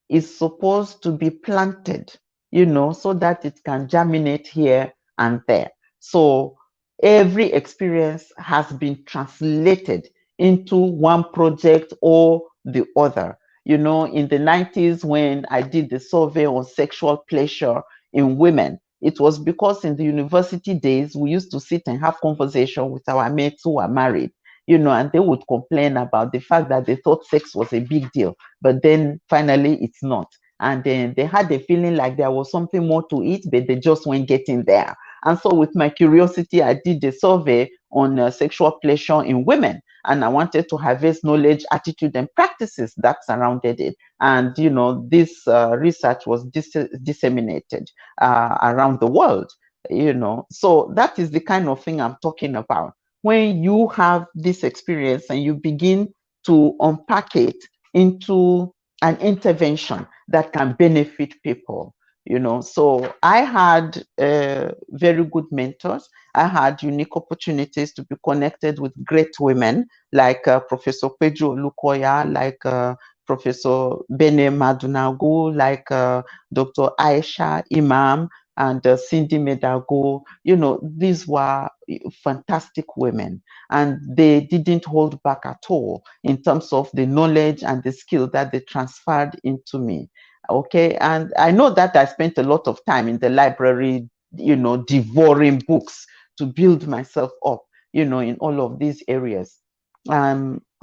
Speaker 2: is supposed to be planted, you know, so that it can germinate here and there. So every experience has been translated into one project or the other. You know, in the 90s, when I did the survey on sexual pleasure in women, it was because in the university days, we used to sit and have conversation with our mates who are married, you know, and they would complain about the fact that they thought sex was a big deal, but then finally it's not. And then they had the feeling like there was something more to it, but they just weren't getting there. And so with my curiosity, I did a survey on sexual pleasure in women, and I wanted to harvest knowledge, attitude, and practices that surrounded it. And, you know, this research was disseminated around the world, you know. So that is the kind of thing I'm talking about. When you have this experience and you begin to unpack it into an intervention that can benefit people, you know. So I had very good mentors. I had unique opportunities to be connected with great women like Professor Pedro Lukoya, like Professor Bene Madunagu, like Dr. Aisha Imam, and Cindy Medago. You know, these were fantastic women, and they didn't hold back at all in terms of the knowledge and the skill that they transferred into me. Okay, and I know that I spent a lot of time in the library, you know, devouring books to build myself up, you know, in all of these areas.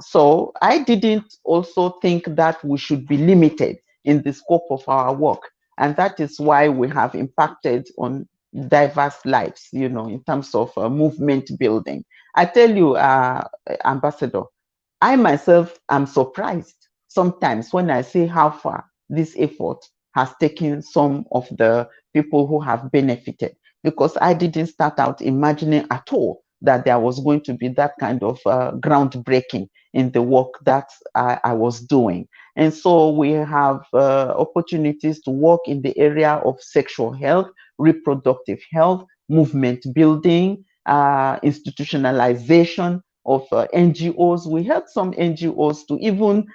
Speaker 2: So I didn't also think that we should be limited in the scope of our work. And that is why we have impacted on diverse lives, you know, in terms of movement building. I tell you, Ambassador, I myself am surprised sometimes when I see how far this effort has taken some of the people who have benefited, because I didn't start out imagining at all that there was going to be that kind of groundbreaking in the work that I was doing. And so we have opportunities to work in the area of sexual health, reproductive health, movement building, institutionalization of NGOs. We helped some NGOs to even,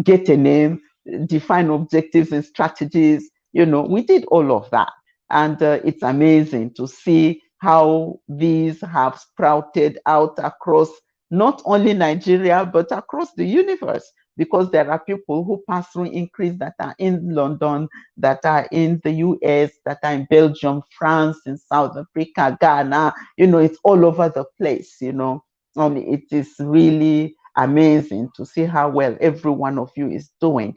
Speaker 2: get a name, define objectives and strategies. We did all of that. And it's amazing to see how these have sprouted out across not only Nigeria, but across the universe, because there are people who pass through Increase that are in London, that are in the US, that are in Belgium, France, in South Africa, Ghana. It's all over the place. And it is really amazing to see how well every one of you is doing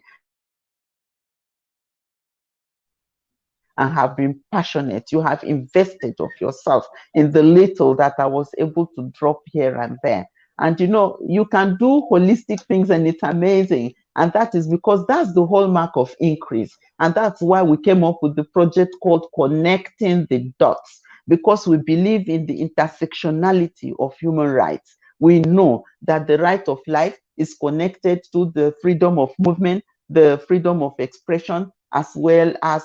Speaker 2: and have been passionate. You have invested of yourself in the little that I was able to drop here and there. And you can do holistic things and it's amazing. And that is because that's the hallmark of Increase. And that's why we came up with the project called Connecting the Dots, because we believe in the intersectionality of human rights. We know that the right of life is connected to the freedom of movement, the freedom of expression, as well as,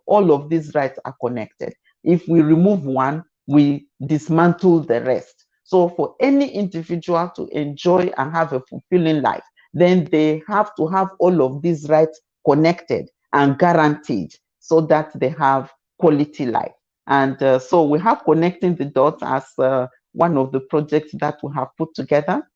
Speaker 2: all of these rights are connected. If we remove one, we dismantle the rest. So for any individual to enjoy and have a fulfilling life, then they have to have all of these rights connected and guaranteed so that they have quality life. And so we have Connecting the Dots as one of the projects that we have put together.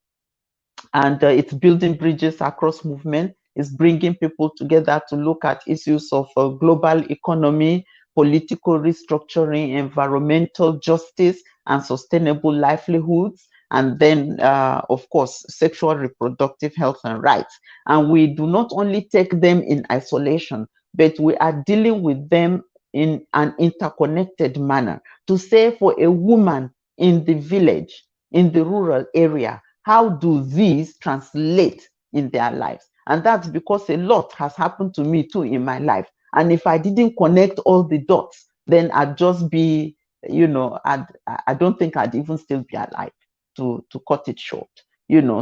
Speaker 2: And it's building bridges across movement. It's bringing people together to look at issues of global economy, political restructuring, environmental justice, and sustainable livelihoods. And then, of course, sexual reproductive health and rights. And we do not only take them in isolation, but we are dealing with them in an interconnected manner. To say for a woman in the village, in the rural area, how do these translate in their lives? And that's because a lot has happened to me too in my life. And if I didn't connect all the dots, then I'd just be, I don't think I'd even still be alive, to cut it short.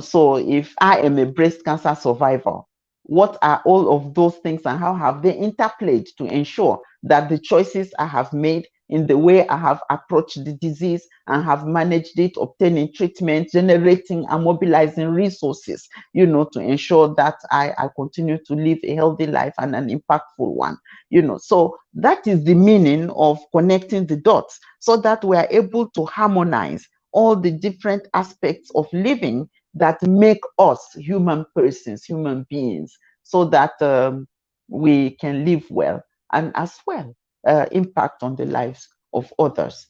Speaker 2: So if I am a breast cancer survivor, what are all of those things and how have they interplayed to ensure that the choices I have made in the way I have approached the disease and have managed it, obtaining treatment, generating and mobilizing resources, to ensure that I continue to live a healthy life and an impactful one, So that is the meaning of connecting the dots, so that we are able to harmonize all the different aspects of living that make us human persons, human beings, so that we can live well and as well impact on the lives of others.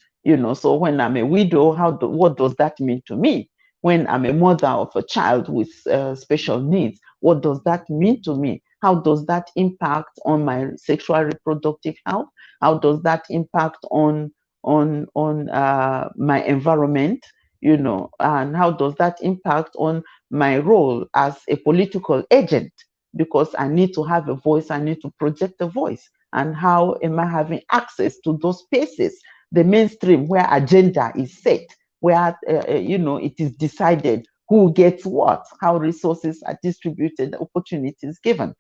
Speaker 2: So when I'm a widow, what does that mean to me? When I'm a mother of a child with special needs, what does that mean to me? How does that impact on my sexual reproductive health? How does that impact on my environment? And how does that impact on my role as a political agent? Because I need to have a voice, I need to project a voice. And how am I having access to those spaces, the mainstream where agenda is set, where it is decided who gets what, how resources are distributed, opportunities given.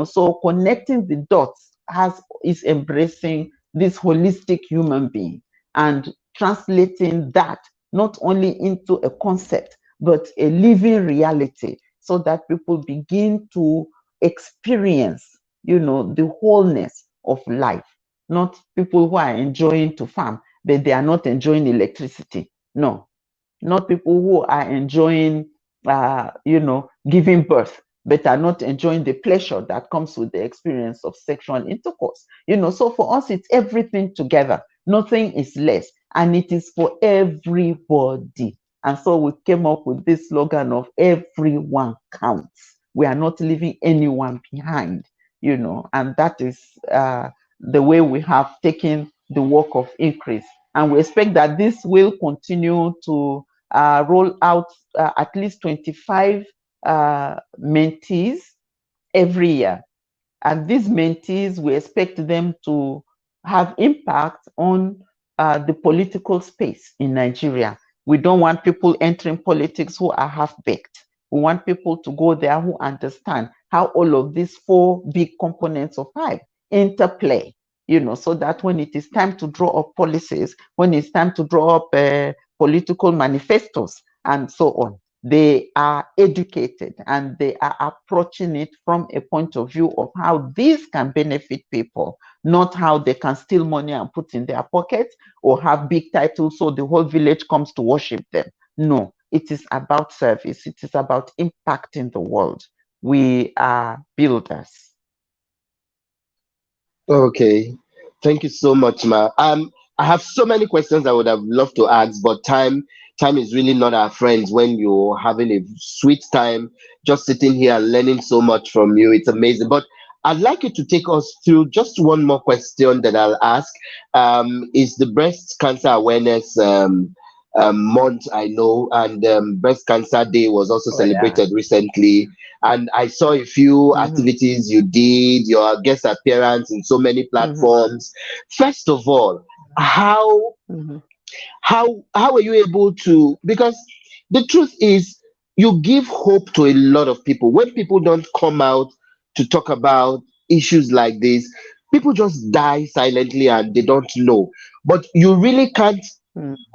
Speaker 2: So connecting the dots is embracing this holistic human being and translating that not only into a concept but a living reality, so that people begin to experience the wholeness of life. Not people who are enjoying to farm but they are not enjoying electricity. No, not people who are enjoying giving birth but are not enjoying the pleasure that comes with the experience of sexual intercourse. So for us it's everything together, nothing is less, and it is for everybody. And so we came up with this slogan of everyone counts. We are not leaving anyone behind, and that is the way we have taken the work of Increase. And we expect that this will continue to roll out at least 25 mentees every year. And these mentees, we expect them to have impact on the political space in Nigeria. We don't want people entering politics who are half-baked. We want people to go there who understand how all of these four big components of life interplay, so that when it is time to draw up policies, when it's time to draw up political manifestos and so on, they are educated and they are approaching it from a point of view of how this can benefit people, not how they can steal money and put in their pockets or have big titles so the whole village comes to worship them. No, it is about service. It is about impacting the world. We are builders.
Speaker 1: Okay. Thank you so much, Ma. I have so many questions I would have loved to ask, but time is really not our friend when you're having a sweet time just sitting here and learning so much from you. It's amazing. But I'd like you to take us through just one more question that I'll ask. Is the breast cancer awareness month, I know, and breast cancer day was also
Speaker 2: Oh, yeah.
Speaker 1: celebrated recently, and I saw a few activities you did, your guest appearance in so many platforms. First of all, how how were you able to, because the truth is you give hope to a lot of people. When people don't come out to talk about issues like this, people just die silently and they don't know. But you really can't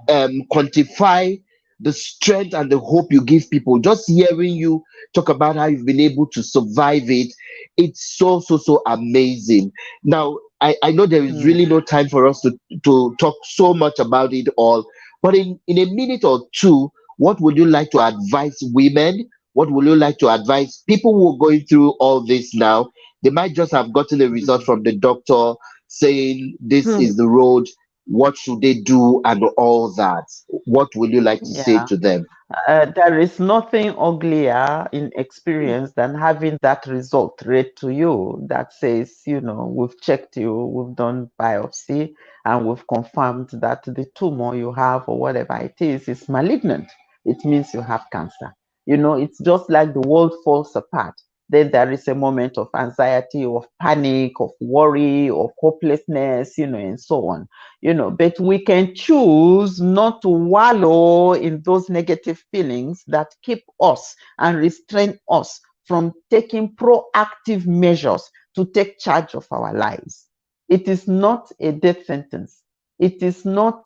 Speaker 1: quantify the strength and the hope you give people. Just hearing you talk about how you've been able to survive it, it's so amazing. Now, I know there is really no time for us to talk so much about it all, but in a minute or two, what would you like to advise women? What would you like to advise people who are going through all this now? They might just have gotten a result from the doctor saying this is the road, what should they do, and all that. What would you like to say
Speaker 2: Yeah.
Speaker 1: to them?
Speaker 2: There is nothing uglier in experience than having that result read to you that says, we've checked you, we've done biopsy, and we've confirmed that the tumor you have or whatever it is malignant. It means you have cancer. It's just like the world falls apart. Then there is a moment of anxiety, of panic, of worry, of hopelessness, and so on. But we can choose not to wallow in those negative feelings that keep us and restrain us from taking proactive measures to take charge of our lives. It is not a death sentence. It is not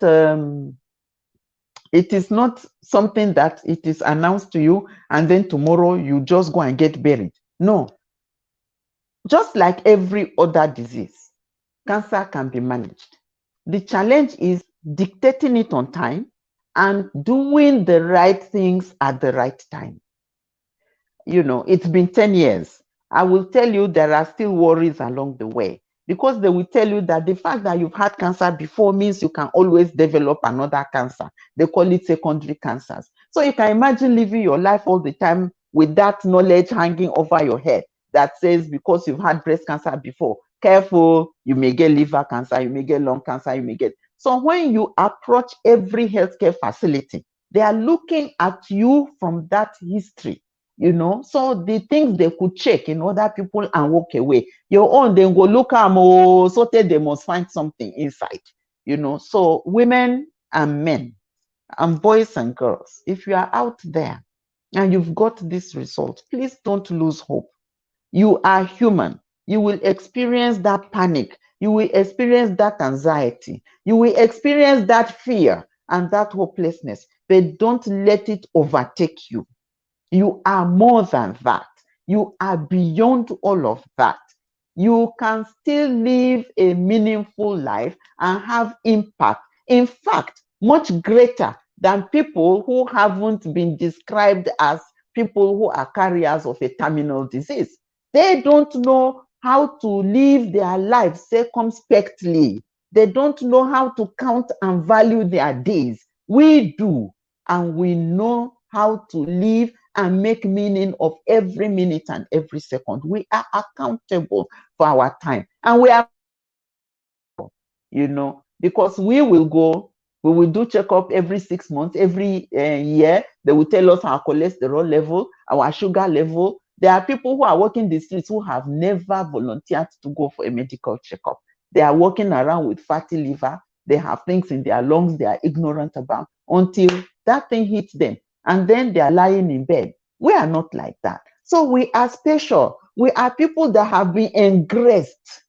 Speaker 2: something that it is announced to you and then tomorrow you just go and get buried. No. Just like every other disease, cancer can be managed. The challenge is dictating it on time and doing the right things at the right time. It's been 10 years. I will tell you there are still worries along the way because they will tell you that the fact that you've had cancer before means you can always develop another cancer. They call it secondary cancers. So you can imagine living your life all the time with that knowledge hanging over your head that says because you've had breast cancer before, careful, you may get liver cancer, you may get lung cancer, you may get. So when you approach every healthcare facility, they are looking at you from that history. So the things they could check in other people and walk away. Your own, they go look at so they must find something inside. So women and men and boys and girls, if you are out there and you've got this result, please don't lose hope. You are human. You will experience that panic. You will experience that anxiety. You will experience that fear and that hopelessness, but don't let it overtake you. You are more than that. You are beyond all of that. You can still live a meaningful life and have impact. In fact, much greater than people who haven't been described as people who are carriers of a terminal disease. They don't know how to live their lives circumspectly. They don't know how to count and value their days. We do, and we know how to live and make meaning of every minute and every second. We are accountable for our time, and we are, because we will do checkup every 6 months, every year. They will tell us our cholesterol level, our sugar level. There are people who are walking the streets who have never volunteered to go for a medical checkup. They are walking around with fatty liver. they have things in their lungs they are ignorant about until that thing hits them. And then they are lying in bed. We are not like that. So we are special. We are people that have been engraced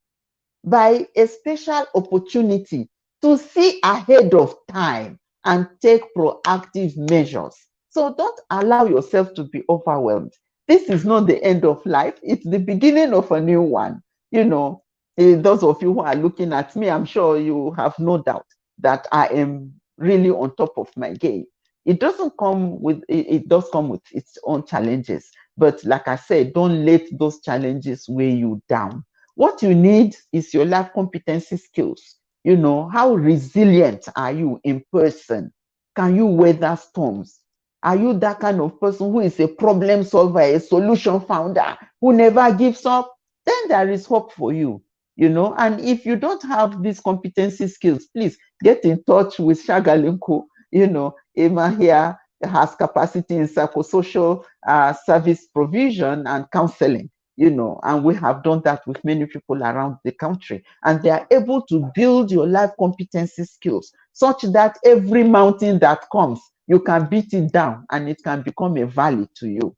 Speaker 2: by a special opportunity to see ahead of time and take proactive measures. So don't allow yourself to be overwhelmed. This is not the end of life. It's the beginning of a new one. Those of you who are looking at me, I'm sure you have no doubt that I am really on top of my game. It does come with its own challenges. But like I said, don't let those challenges weigh you down. What you need is your life competency skills. How resilient are you in person? Can you weather storms? Are you that kind of person who is a problem solver, a solution founder, who never gives up? Then there is hope for you. And if you don't have these competency skills, please get in touch with Shagalinko. Emma here has capacity in psychosocial service provision and counseling, and we have done that with many people around the country. And they are able to build your life competency skills such that every mountain that comes, you can beat it down and it can become a valley to you.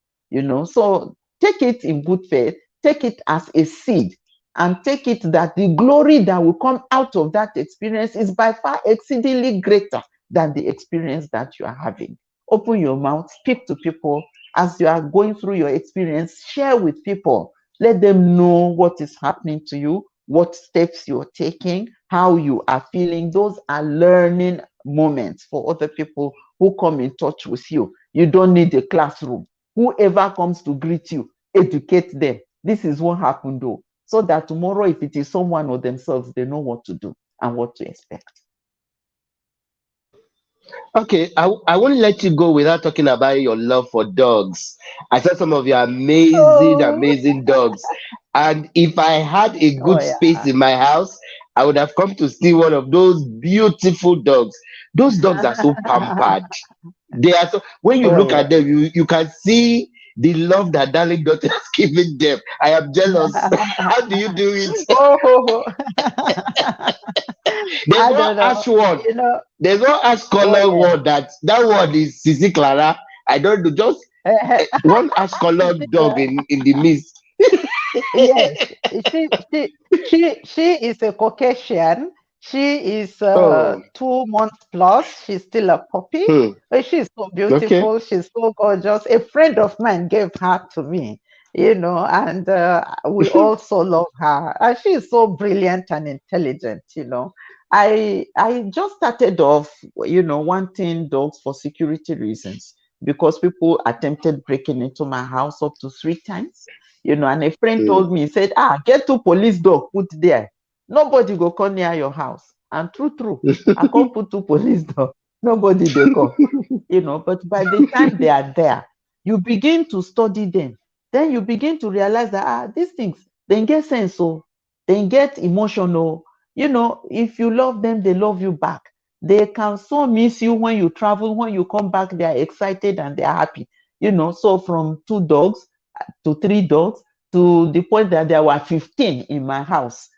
Speaker 2: So take it in good faith, take it as a seed, and take it that the glory that will come out of that experience is by far exceedingly greater than the experience that you are having. Open your mouth, speak to people as you are going through your experience, share with people, let them know what is happening to you, what steps you're taking, how you are feeling. Those are learning moments for other people who come in touch with you. You don't need a classroom. Whoever comes to greet you, educate them. This is what happened though, so that tomorrow, if it is someone or themselves, they know what to do and what to expect.
Speaker 1: Okay, I won't let you go without talking about your love for dogs. I saw some of your amazing,
Speaker 2: Oh,
Speaker 1: amazing dogs. And if I had a
Speaker 2: oh
Speaker 1: good space
Speaker 2: yeah.
Speaker 1: in my house, I would have come to see one of those beautiful dogs. Those dogs are so pampered. They are so, when you look at
Speaker 2: Oh.
Speaker 1: them, you can see the love that darling daughter has given them. I am jealous. How do you do it?
Speaker 2: Oh,
Speaker 1: There's
Speaker 2: I
Speaker 1: one
Speaker 2: don't know.
Speaker 1: ash one.
Speaker 2: You know,
Speaker 1: There's one ash
Speaker 2: oh
Speaker 1: color
Speaker 2: yeah.
Speaker 1: one that one is Sisi Clara. I don't know, just one ash colored dog in the mist.
Speaker 2: Yes, she she is a Caucasian. She is
Speaker 1: Oh,
Speaker 2: 2 months plus. She's still a puppy.
Speaker 1: hmm.
Speaker 2: But she's so
Speaker 1: Okay.
Speaker 2: beautiful. She's so gorgeous. A friend of mine gave her to me, and we also love her. And she is so brilliant and intelligent. I just started off, wanting dogs for security reasons because people attempted breaking into my house up to 3 times. And a friend
Speaker 1: Hmm.
Speaker 2: told me, he said, get 2 police dog put there. Nobody go come near your house. And true, I can't put 2 police dog. Nobody they come. But by the time they are there, you begin to study them. Then you begin to realize that these things, they get sense, so they get emotional. If you love them, they love you back. They can so miss you when you travel. When you come back, they are excited and they are happy. So from 2 dogs to 3 dogs to the point that there were 15 in my house.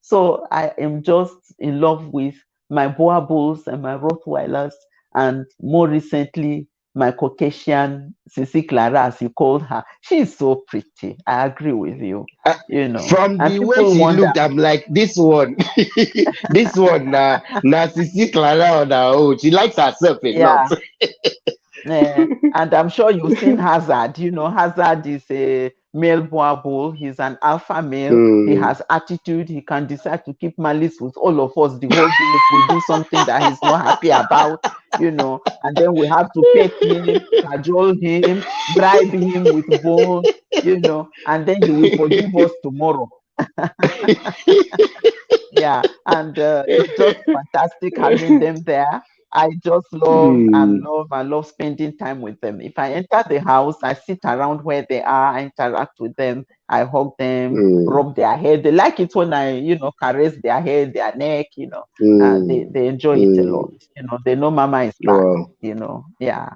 Speaker 2: So I am just in love with my boer bulls and my Rottweilers, and more recently, my Caucasian Sisi Clara, as you called her. She's so pretty. I agree with you.
Speaker 1: Uh, from
Speaker 2: And
Speaker 1: the way
Speaker 2: people
Speaker 1: she
Speaker 2: wonder,
Speaker 1: looked, I'm like, this one, this one, na Sisi Clara on her own. She likes herself a lot.
Speaker 2: yeah. And I'm sure you've seen Hazard. Hazard is a male boer bull. He's an alpha male. He
Speaker 1: Hmm.
Speaker 2: has attitude. He can decide to keep malice with all of us the whole day if we do something that he's not happy about. And then we have to pet him, cajole him, bribe him with bone, and then he will forgive us tomorrow. Yeah, and it's just fantastic having them there. I just love and
Speaker 1: Hmm.
Speaker 2: love and love spending time with them. If I enter the house, I sit around where they are, I interact with them, I hug them,
Speaker 1: Hmm.
Speaker 2: rub their head. They like it when I caress their head, their neck. They,
Speaker 1: Hmm.
Speaker 2: they enjoy it a
Speaker 1: Hmm.
Speaker 2: lot. They know mama is
Speaker 1: Wow.
Speaker 2: back. Yeah,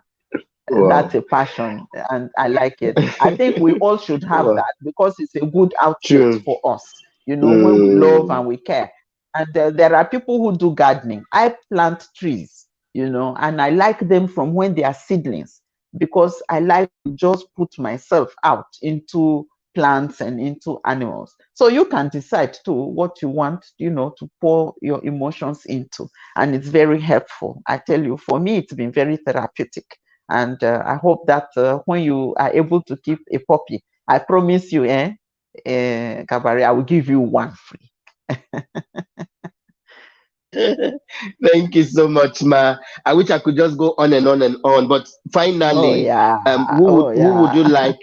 Speaker 2: that's
Speaker 1: Wow.
Speaker 2: a passion and I like it. I think we all should have
Speaker 1: Wow.
Speaker 2: that because it's a good outlet
Speaker 1: True.
Speaker 2: for us, when we love
Speaker 1: Hmm.
Speaker 2: and we care. And there are people who do gardening. I plant trees, and I like them from when they are seedlings, because I like to just put myself out into plants and into animals. So you can decide too what you want, to pour your emotions into. And it's very helpful. I tell you, for me, it's been very therapeutic. And I hope that when you are able to keep a puppy, I promise you, Kabari, I will give you one free.
Speaker 1: Thank you so much, Ma. I wish I could just go on and on and on, but
Speaker 2: Oh
Speaker 1: finally,
Speaker 2: yeah,
Speaker 1: who
Speaker 2: oh
Speaker 1: would you
Speaker 2: yeah.
Speaker 1: like?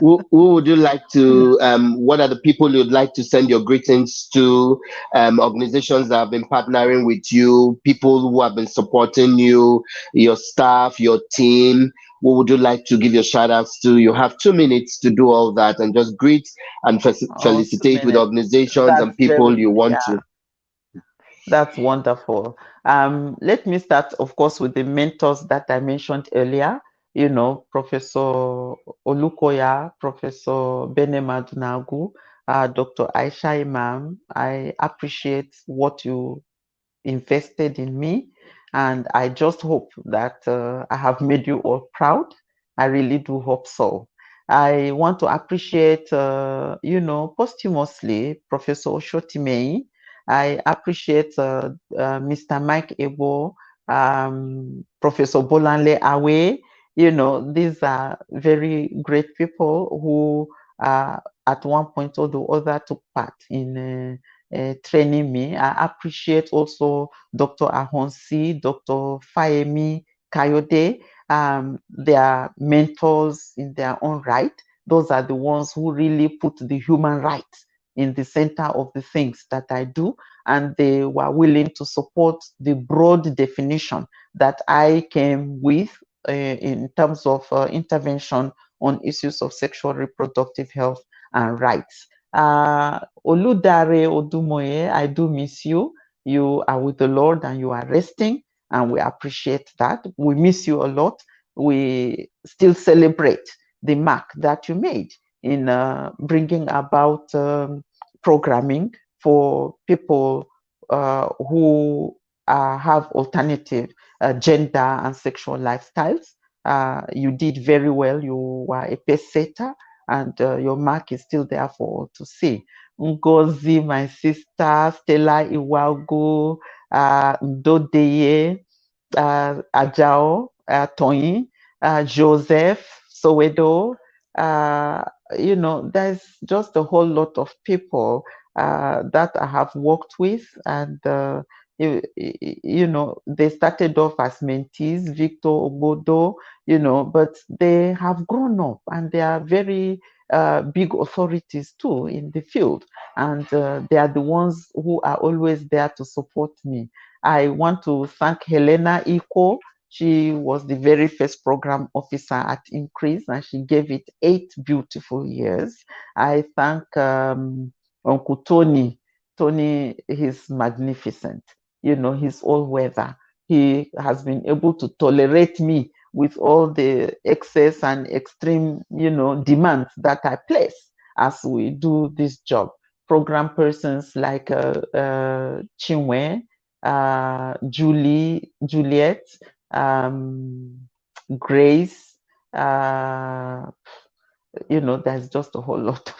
Speaker 1: Who would you like to? What are the people you'd like to send your greetings to? Organizations that have been partnering with you, people who have been supporting you, your staff, your team. Who would you like to give your shout outs to? You have 2 minutes to do all that and just greet and
Speaker 2: Oh,
Speaker 1: felicitate with
Speaker 2: 2 minutes.
Speaker 1: organizations
Speaker 2: That's
Speaker 1: and people
Speaker 2: very,
Speaker 1: you want
Speaker 2: yeah,
Speaker 1: to.
Speaker 2: that's wonderful. Let me start, of course, with the mentors that I mentioned earlier. Professor Olukoya, Professor Benemadunagu, Dr. Aisha Imam. I appreciate what you invested in me. And I just hope that I have made you all proud. I really do hope so. I want to appreciate, posthumously, Professor Oshotimei. I appreciate Mr. Mike Ebo, Professor Bolanle Awe. These are very great people who at one point or the other took part in training me. I appreciate also Dr. Ahonsi, Dr. Fayemi Kayode. They are mentors in their own right. Those are the ones who really put the human rights in the center of the things that I do. And they were willing to support the broad definition that I came with in terms of intervention on issues of sexual reproductive health and rights. Oludare Odumoye, I do miss you. You are with the Lord and you are resting, and we appreciate that. We miss you a lot. We still celebrate the mark that you made in bringing about programming for people who have alternative gender and sexual lifestyles. You did very well. You were a pace setter, and your mark is still there for all to see. Ngozi, my sister, Stella Iwago, Ndodeye, Ajao, Toyin, Joseph, Sowedo. Uh, there's just a whole lot of people that I have worked with, and they started off as mentees, Victor Obodo, but they have grown up and they are very big authorities too in the field, and they are the ones who are always there to support me. I want to thank Helena Iko. She was the very first program officer at Increase, and she gave it 8 beautiful years. I thank Uncle Tony. Tony is magnificent. He's all weather. He has been able to tolerate me with all the excess and extreme, demands that I place as we do this job. Program persons like Chinwe, Juliet, Grace. There's just a whole lot of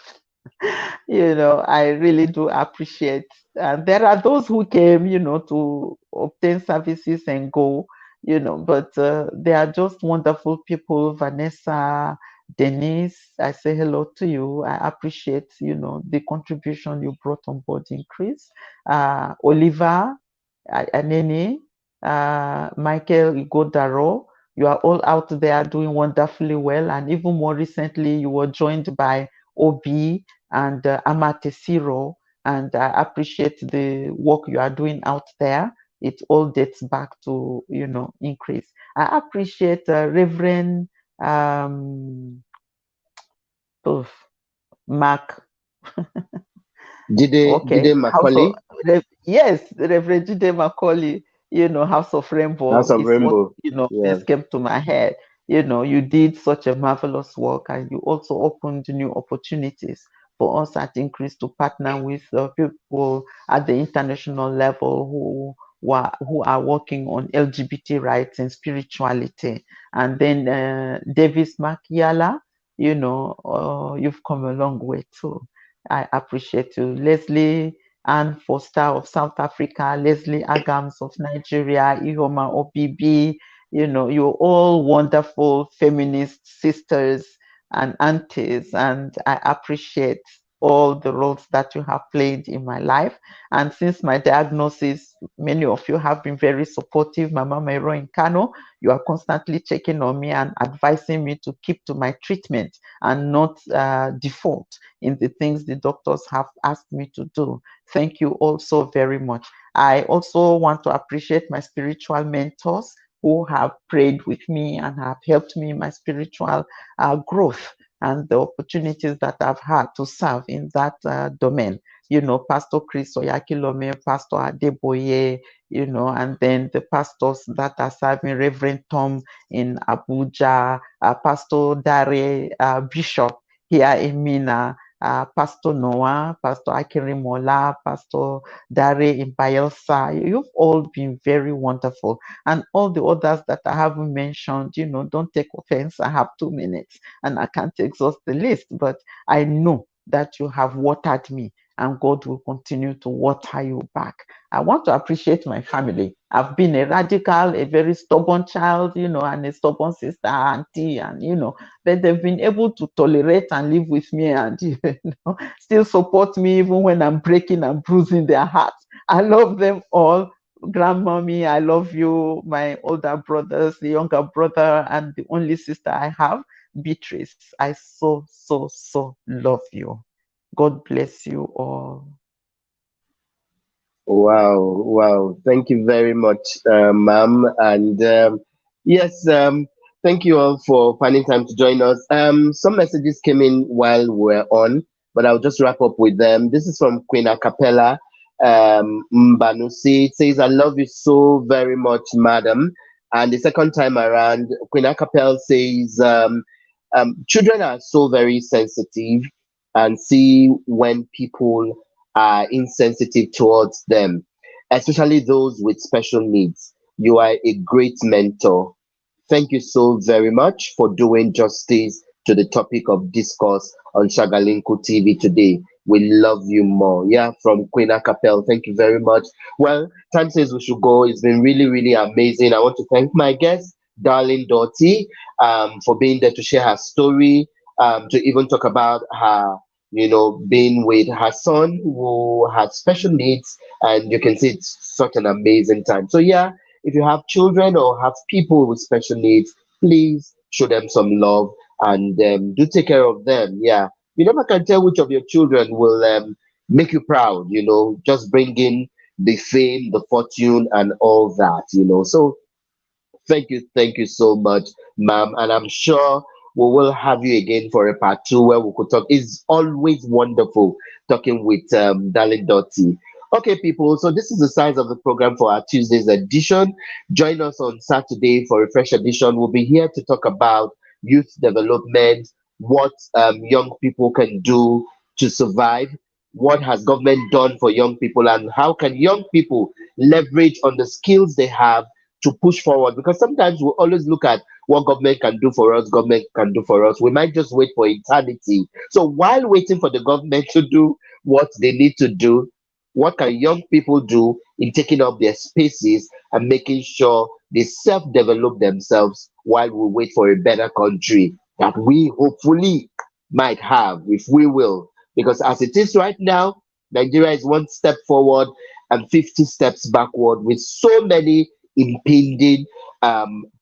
Speaker 2: I really do appreciate. And there are those who came, to obtain services and go, but they are just wonderful people. Vanessa, Denise, I say hello to you. I appreciate, the contribution you brought on board Increase. Oliver, Anene, Michael Igodaro, you are all out there doing wonderfully well. And even more recently, you were joined by Obi and Amate Siro, and I appreciate the work you are doing out there. It all dates back to, Increase. I appreciate Reverend Mark.
Speaker 1: Jide
Speaker 2: Okay,
Speaker 1: Macaulay,
Speaker 2: yes, Reverend Jide Macaulay, House of Rainbow
Speaker 1: House of
Speaker 2: is what,
Speaker 1: Rainbow. Yeah.
Speaker 2: first came to my head. You did such a marvelous work, and you also opened new opportunities for us at Increase to partner with people at the international level who are working on LGBT rights and spirituality. And then Davis Makiala, you've come a long way too. I appreciate you. Leslie Ann Foster of South Africa, Leslie Agams of Nigeria, Ihoma Obibi, you're all wonderful feminist sisters and aunties, and I appreciate all the roles that you have played in my life. And since my diagnosis, many of you have been very supportive. My mama Ero in Kano, you are constantly checking on me and advising me to keep to my treatment and not default in the things the doctors have asked me to do. Thank you all so very much. I also want to appreciate my spiritual mentors who have prayed with me and have helped me in my spiritual growth and the opportunities that I've had to serve in that domain. Pastor Chris Oyakilome, Pastor Adeboye, and then the pastors that are serving, Reverend Tom in Abuja, Pastor Dare, Bishop here in Minna, Pastor Noah, Pastor Akirimola, Pastor Dare in Bayelsa. You've all been very wonderful. And all the others that I haven't mentioned, don't take offense. I have 2 minutes and I can't exhaust the list, but I know that you have watered me and God will continue to water you back. I want to appreciate my family. I've been a radical, a very stubborn child, and a stubborn sister, auntie, and, but they've been able to tolerate and live with me and, still support me even when I'm breaking and bruising their hearts. I love them all. Grandmommy, I love you. My older brothers, the younger brother, and the only sister I have, Beatrice. I so, so, so love you. God bless you all.
Speaker 1: Wow, wow. Thank you very much, ma'am. And yes, thank you all for finding time to join us. Some messages came in while we're on, but I'll just wrap up with them. This is from Queen Acapella. Mbanusi. It says, I love you so very much, madam. And the second time around, Queen Acapella says, children are so very sensitive and see when people are insensitive towards them, especially those with special needs. You are a great mentor. Thank you so very much for doing justice to the topic of discourse on Shagalinku TV today. We love you more. Yeah, from Queen Acapel. Thank you very much. Well, time says we should go. It's been really, really amazing. I want to thank my guest, darling Dorothy, for being there to share her story, to even talk about her, being with her son who has special needs. And you can see it's such an amazing time. So, yeah, if you have children or have people with special needs, please show them some love and do take care of them. Yeah, you never can tell which of your children will make you proud. Just bring in the fame, the fortune, and all that. So thank you so much, ma'am. And I'm sure we will have you again for a part two where we could talk. It's always wonderful talking with Darling Dottie. Okay, people, so this is the size of the program for our Tuesday's edition. Join us on Saturday for a fresh edition. We'll be here to talk about youth development, what young people can do to survive, what has government done for young people, and how can young people leverage on the skills they have to push forward, because sometimes we always look at what government can do for us, government can do for us. We might just wait for eternity. So while waiting for the government to do what they need to do, what can young people do in taking up their spaces and making sure they self-develop themselves while we wait for a better country that we hopefully might have, if we will. Because as it is right now, Nigeria is one step forward and 50 steps backward, with so many impending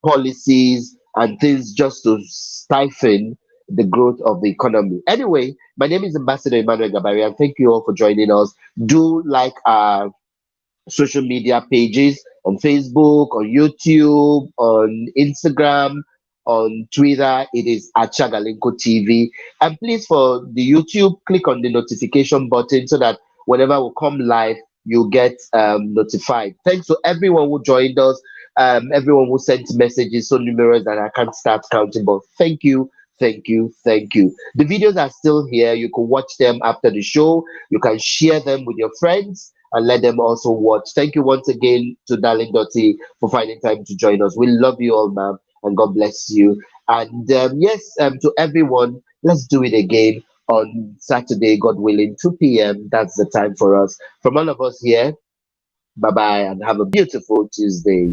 Speaker 1: policies and things just to stifle the growth of the economy. Anyway, my name is Ambassador Emmanuel Gabari, and thank you all for joining us. Do like our social media pages on Facebook, on YouTube, on Instagram, on Twitter. It is at Shagalinko TV. And please, for the YouTube, click on the notification button so that whenever we come live, you get notified. Thanks to everyone who joined us, everyone who sent messages, so numerous that I can't start counting, but thank you Thank you. Thank you. The videos are still here. You can watch them after the show. You can share them with your friends and let them also watch. Thank you once again to Darling Dottie for finding time to join us. We love you all, ma'am, and God bless you. And yes, to everyone, let's do it again on Saturday, God willing, 2 p.m. That's the time for us. From all of us here, bye bye, and have a beautiful Tuesday.